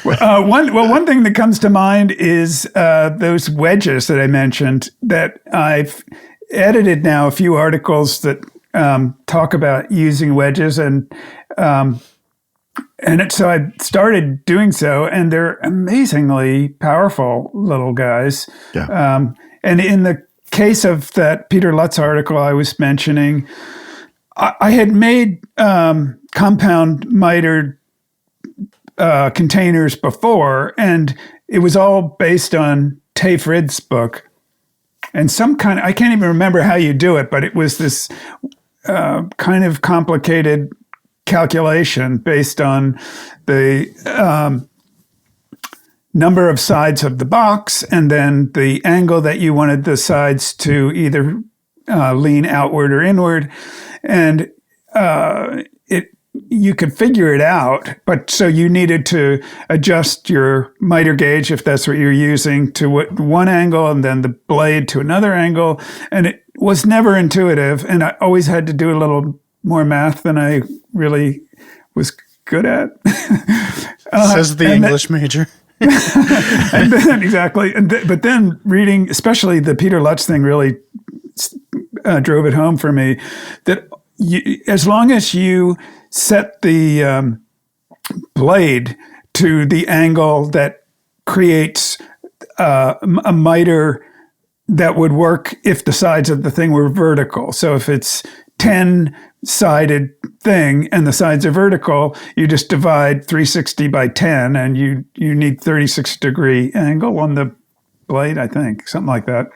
One thing that comes to mind is those wedges that I mentioned. That I've edited now a few articles that talk about using wedges, and so I started doing so, and they're amazingly powerful little guys. Yeah. And in the case of that Peter Lutz article I was mentioning, I had made compound mitered containers before, and it was all based on Tay Frid's book. And I can't even remember how you do it, but it was this kind of complicated calculation based on the number of sides of the box, and then the angle that you wanted the sides to either lean outward or inward. And you could figure it out, but so you needed to adjust your miter gauge, if that's what you're using, to one angle, and then the blade to another angle. And it was never intuitive, and I always had to do a little more math than I really was good at. Says the English major. And then, exactly. But then reading, especially the Peter Lutz thing, really drove it home for me that as long as you set the blade to the angle that creates a miter that would work if the sides of the thing were vertical. So if it's 10-sided thing and the sides are vertical, you just divide 360 by 10, and you need 36-degree angle on the blade, I think, something like that.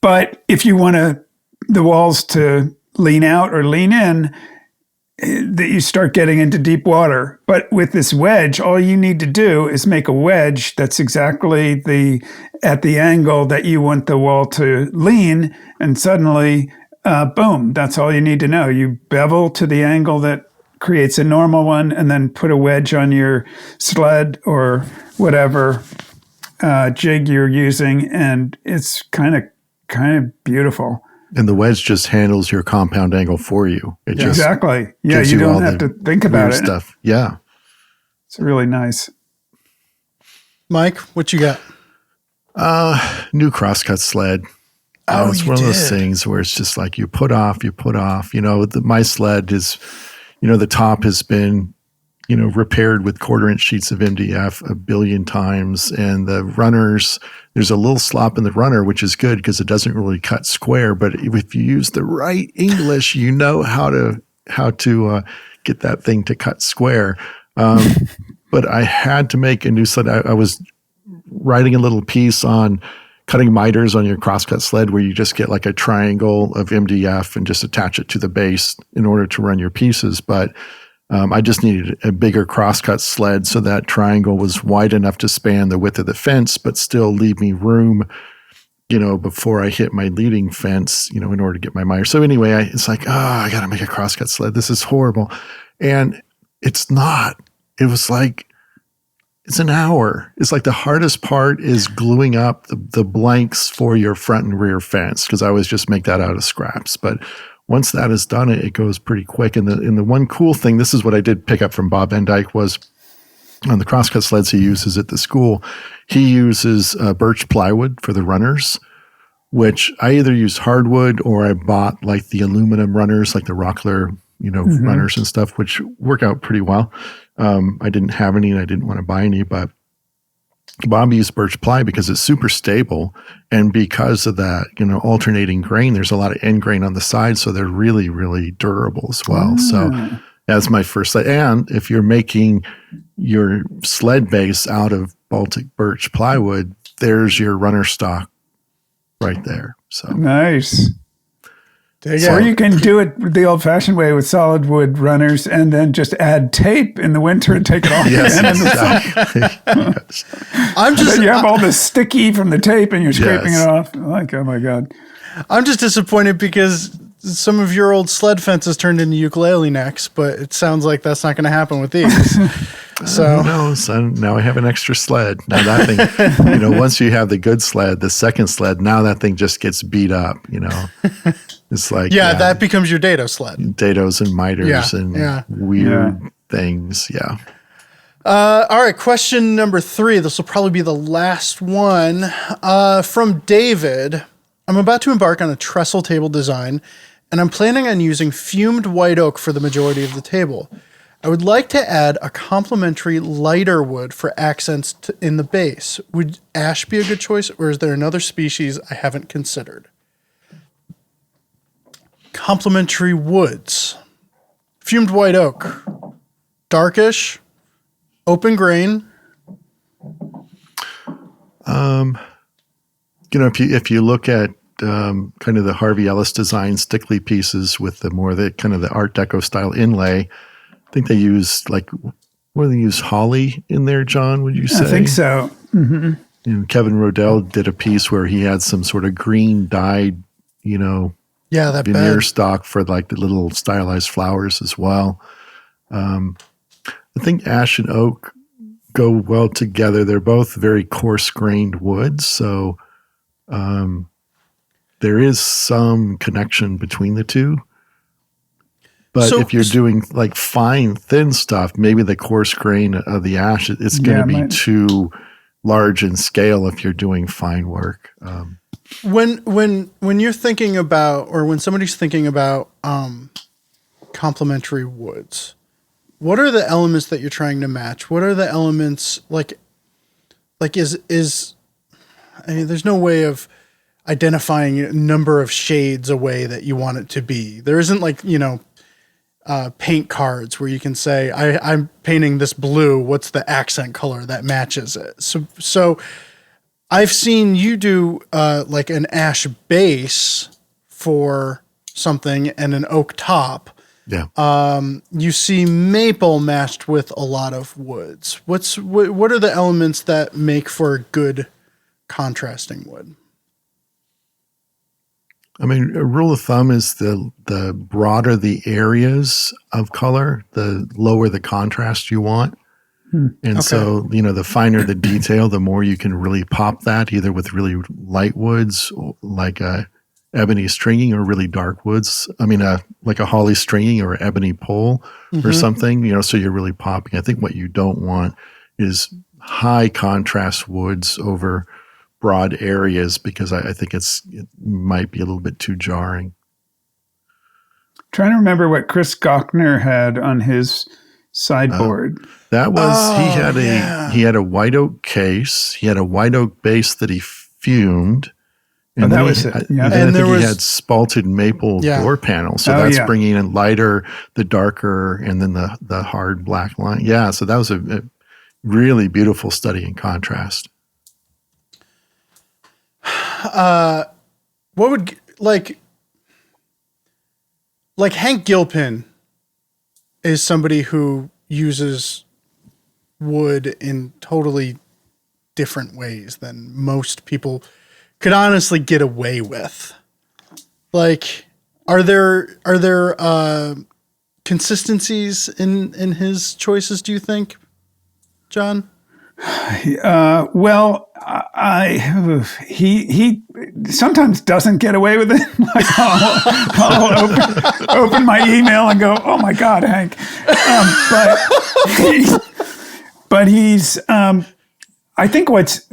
But if you want the walls to lean out or lean in, that you start getting into deep water. But with this wedge, all you need to do is make a wedge that's exactly at the angle that you want the wall to lean, and suddenly, boom, that's all you need to know. You bevel to the angle that creates a normal one, and then put a wedge on your sled or whatever jig you're using, and it's kind of beautiful. And the wedge just handles your compound angle for you. It just exactly. Yeah, you don't have to think about it. Stuff. Yeah. It's really nice. Mike, what you got? New Crosscut Sled. It's one of those things where it's just like you put off. My sled is, the top has been, repaired with 1/4-inch sheets of MDF a billion times. And the runners, there's a little slop in the runner, which is good because it doesn't really cut square. But if you use the right English, you know how to get that thing to cut square. But I had to make a new sled. I was writing a little piece on cutting miters on your crosscut sled, where you just get like a triangle of MDF and just attach it to the base in order to run your pieces. But I just needed a bigger crosscut sled, so that triangle was wide enough to span the width of the fence, but still leave me room, before I hit my leading fence, in order to get my miter. So anyway, it's like, I got to make a crosscut sled. This is horrible. And it's not. It was like, it's an hour. It's like the hardest part is gluing up the blanks for your front and rear fence, because I always just make that out of scraps. But once that is done, it goes pretty quick. And the one cool thing, this is what I did pick up from Bob Van Dyke, was on the crosscut sleds he uses at the school, he uses birch plywood for the runners, which I either use hardwood or I bought like the aluminum runners, like the Rockler, runners and stuff, which work out pretty well. I didn't have any and I didn't want to buy any, but Bob used birch ply because it's super stable. And because of that, alternating grain, there's a lot of end grain on the side. So they're really, really durable as well. So that's my first sled. And if you're making your sled base out of Baltic birch plywood, there's your runner stock right there. So nice. Or you can do it the old-fashioned way with solid wood runners and then just add tape in the winter and take it off again in the summer. Then you have all this sticky from the tape and you're scraping it off. Like, oh my God. I'm just disappointed because some of your old sled fences turned into ukulele necks, but it sounds like that's not going to happen with these. So now I have an extra sled. Now that thing, once you have the good sled, the second sled, now that thing just gets beat up, It's like, that becomes your dado sled. Dados and miters and weird things. Yeah. All right. Question number 3. This will probably be the last one. From David. I'm about to embark on a trestle table design, and I'm planning on using fumed white oak for the majority of the table. I would like to add a complementary lighter wood for accents in the base. Would ash be a good choice, or is there another species I haven't considered? Complementary woods. Fumed white oak. Darkish. Open grain. If you look at kind of the Harvey Ellis design stickly pieces with the kind of the Art Deco style inlay, I think they use holly in there, John, would you say? I think so. Mm-hmm. Kevin Rodell did a piece where he had some sort of green dyed, that veneer bed stock for like the little stylized flowers as well. I think ash and oak go well together. They're both very coarse grained woods. So there is some connection between the two. But if you're doing like fine, thin stuff, maybe the coarse grain of the ash, it's going to be too large in scale if you're doing fine work. When you're thinking about, or when somebody's thinking about complementary woods, what are the elements that you're trying to match? What are the elements like is there's no way of identifying a number of shades away that you want it to be. There isn't paint cards where you can say, I'm painting this blue. What's the accent color that matches it? So I've seen you do like an ash base for something and an oak top. Yeah. You see maple matched with a lot of woods. What are the elements that make for good contrasting wood? I mean, a rule of thumb is the broader the areas of color, the lower the contrast you want. And so, the finer the detail, the more you can really pop that, either with really light woods, like ebony stringing, or really dark woods. I mean, like a holly stringing or ebony pole or something, so you're really popping. I think what you don't want is high contrast woods over broad areas, because I think it might be a little bit too jarring. Trying to remember what Chris Gochner had on his sideboard. That was he had a white oak case. He had a white oak base that he fumed. And that was it. Yeah. And then he had spalted maple door panels. So that's bringing in lighter, the darker, and then the hard black line. Yeah. So that was a really beautiful study in contrast. What would like Hank Gilpin is somebody who uses wood in totally different ways than most people could honestly get away with. Like, are there consistencies in his choices, do you think, John? Well, he sometimes doesn't get away with it. Like I'll open my email and go, "Oh my God, Hank!" But he's. I think what's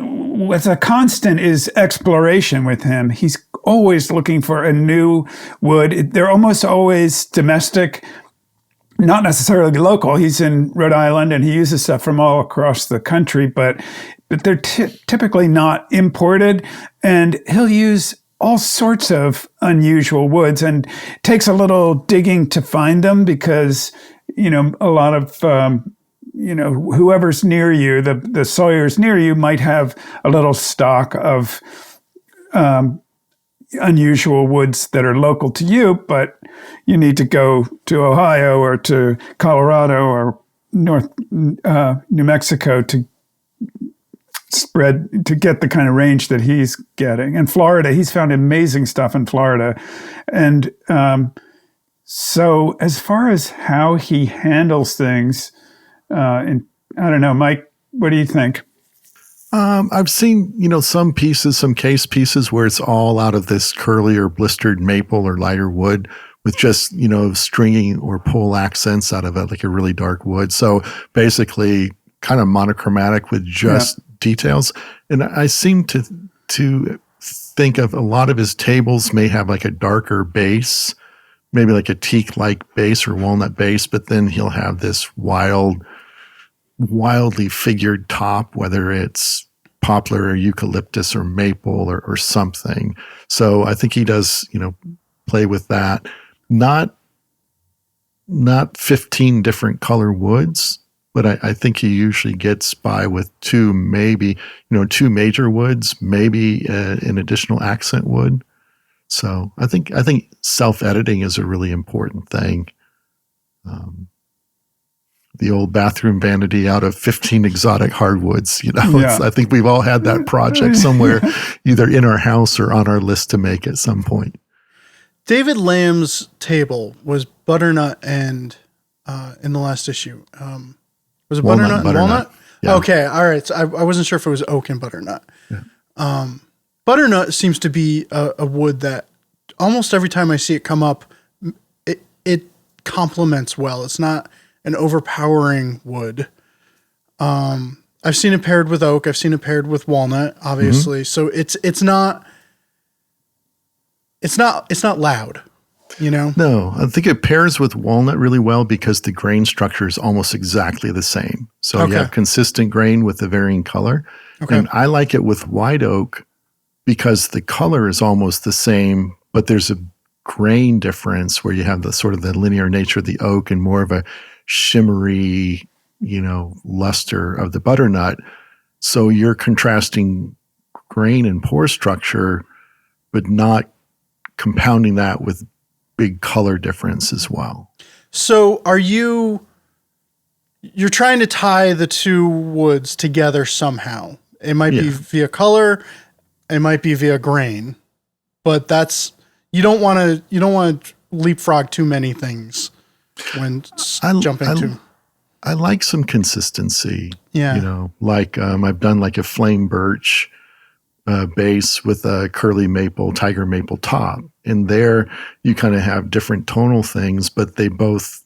a constant is exploration with him. He's always looking for a new wood. They're almost always domestic. Not necessarily local. He's in Rhode Island and he uses stuff from all across the country, but they're typically not imported. And he'll use all sorts of unusual woods, and it takes a little digging to find them because, a lot of, whoever's near you, the sawyers near you might have a little stock of unusual woods that are local to you, but you need to go to Ohio or to Colorado or New Mexico to get the kind of range that he's getting. In Florida, he's found amazing stuff in Florida. And so as far as how he handles things, I don't know, Mike, what do you think? I've seen, some case pieces where it's all out of this curly or blistered maple or lighter wood with just, stringing or pull accents out of it, like a really dark wood. So basically kind of monochromatic with just details. And I seem to think of a lot of his tables may have like a darker base, maybe like a teak-like base or walnut base, but then he'll have this wildly figured top, whether it's poplar or eucalyptus or maple or something. So I think he does, play with that. Not 15 different color woods, but I think he usually gets by with two major woods, maybe an additional accent wood. So I think self-editing is a really important thing. The old bathroom vanity out of 15 exotic hardwoods, I think we've all had that project somewhere, either in our house or on our list to make at some point. David Lamb's table was butternut and in the last issue. Was it butternut and walnut? Yeah. Okay, all right. So I wasn't sure if it was oak and butternut. Yeah. Butternut seems to be a wood that almost every time I see it come up, it complements well. It's not an overpowering wood. I've seen it paired with oak. I've seen it paired with walnut, obviously. Mm-hmm. So it's not loud, No, I think it pairs with walnut really well because the grain structure is almost exactly the same. So you have consistent grain with the varying color. Okay. And I like it with white oak because the color is almost the same, but there's a grain difference where you have the sort of the linear nature of the oak and more of a shimmery, luster of the butternut. So you're contrasting grain and pore structure, but not compounding that with big color difference as well. So you're trying to tie the two woods together somehow. It might be via color, it might be via grain, but you don't want to leapfrog too many things when jumping to. I like some consistency. Yeah. I've done like a flame birch base with a curly maple, tiger maple top. And there you kind of have different tonal things, but they both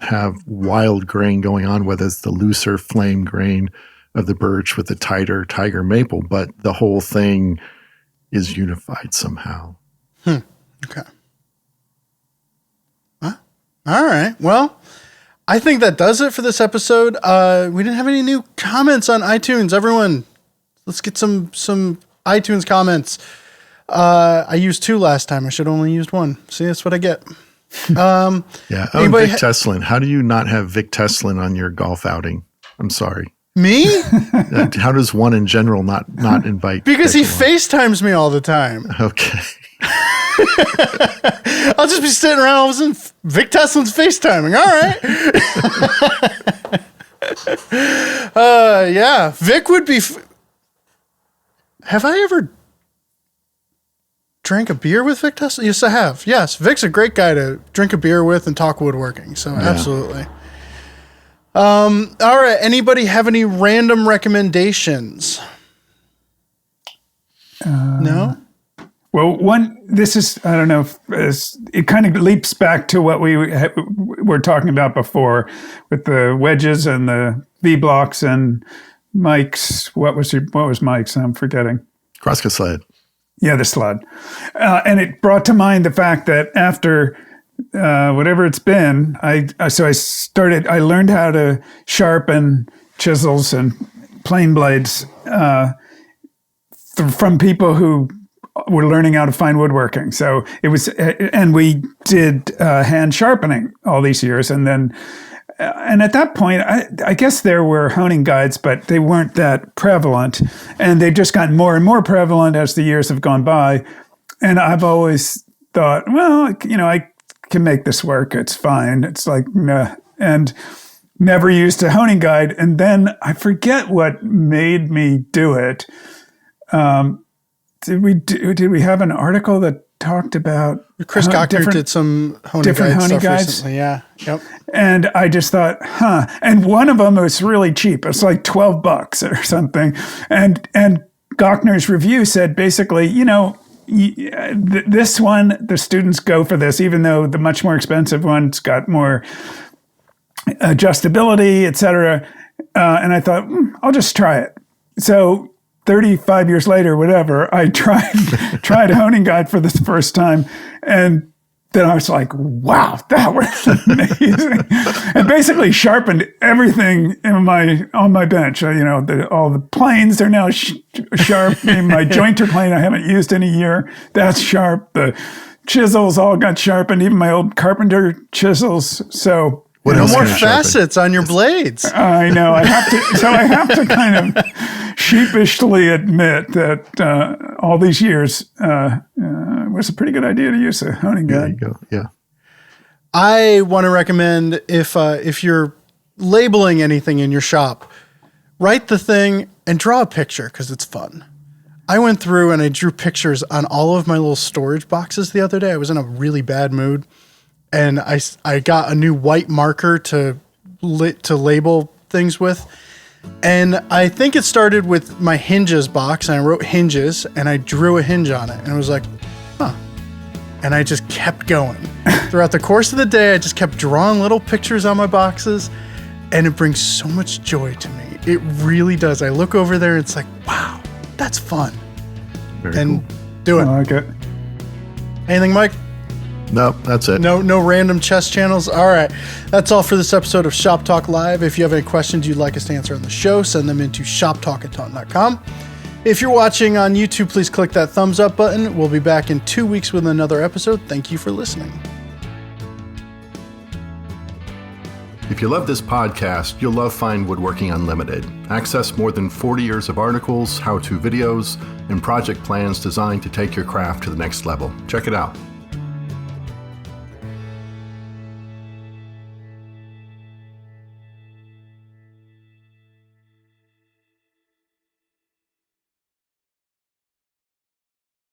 have wild grain going on, whether it's the looser flame grain of the birch with the tighter tiger maple, but the whole thing is unified somehow. Okay. All right. Well, I think that does it for this episode. We didn't have any new comments on iTunes. Everyone, let's get some iTunes comments. I used 2 last time. I should have only used 1. See, that's what I get. Yeah. Oh, Vic Teslin. How do you not have Vic Teslin on your golf outing? I'm sorry. Me? How does one in general not invite? Because Vic he along? FaceTimes me all the time. Okay. I'll just be sitting around, all of a sudden, Vic Teslin's FaceTiming. All right. Yeah. Vic would be... Have I ever drank a beer with Vic Teslin? Yes, I have. Yes. Vic's a great guy to drink a beer with and talk woodworking. So, absolutely. All right. Anybody have any random recommendations? No? Well, this is, I don't know, it kind of leaps back to what we were talking about before with the wedges and the V-blocks and Mike's. What was Mike's? I'm forgetting. Crosscut Sled. Yeah, the sled. And it brought to mind the fact that after whatever it's been, I learned how to sharpen chisels and plane blades from people who were learning how to fine woodworking. So it was, and we did hand sharpening all these years. And then, and at that point, I guess there were honing guides, but they weren't that prevalent. And they've just gotten more and more prevalent as the years have gone by. And I've always thought, well, I can make this work. It's fine. It's like, nah. And never used a honing guide. And then I forget what made me do it. Did we have an article that talked about Chris Cochran did some honing guides recently. Yeah. Yep. And I just thought, and one of them was really cheap. It's like $12 or something. And Gochner's review said basically, this one, the students go for this, even though the much more expensive one's got more adjustability, et cetera. And I thought, I'll just try it. So 35 years later, whatever, I tried a honing guide for the first time. And then I was like, wow, that was amazing. And basically sharpened everything on my bench. All the planes are now sharp. My jointer plane I haven't used in a year, that's sharp. The chisels all got sharpened, even my old carpenter chisels. So no more facets on your blades. I know. I have to kind of sheepishly admit that all these years it was a pretty good idea to use a honing guide. There you go. Yeah. I want to recommend if you're labeling anything in your shop, write the thing and draw a picture because it's fun. I went through and I drew pictures on all of my little storage boxes the other day. I was in a really bad mood. And I got a new white marker to label things with. And I think it started with my hinges box. And I wrote hinges and I drew a hinge on it. And I was like, huh. And I just kept going. Throughout the course of the day, I just kept drawing little pictures on my boxes. And it brings so much joy to me. It really does. I look over there and it's like, wow, that's fun. Very cool. Do it. I like it. Anything, Mike? No, that's it. No random chess channels. All right. That's all for this episode of Shop Talk Live. If you have any questions you'd like us to answer on the show, send them into shoptalk@taunton.com. If you're watching on YouTube, please click that thumbs up button. We'll be back in 2 weeks with another episode. Thank you for listening. If you love this podcast, you'll love Fine Woodworking Unlimited. Access more than 40 years of articles, how-to videos, and project plans designed to take your craft to the next level. Check it out.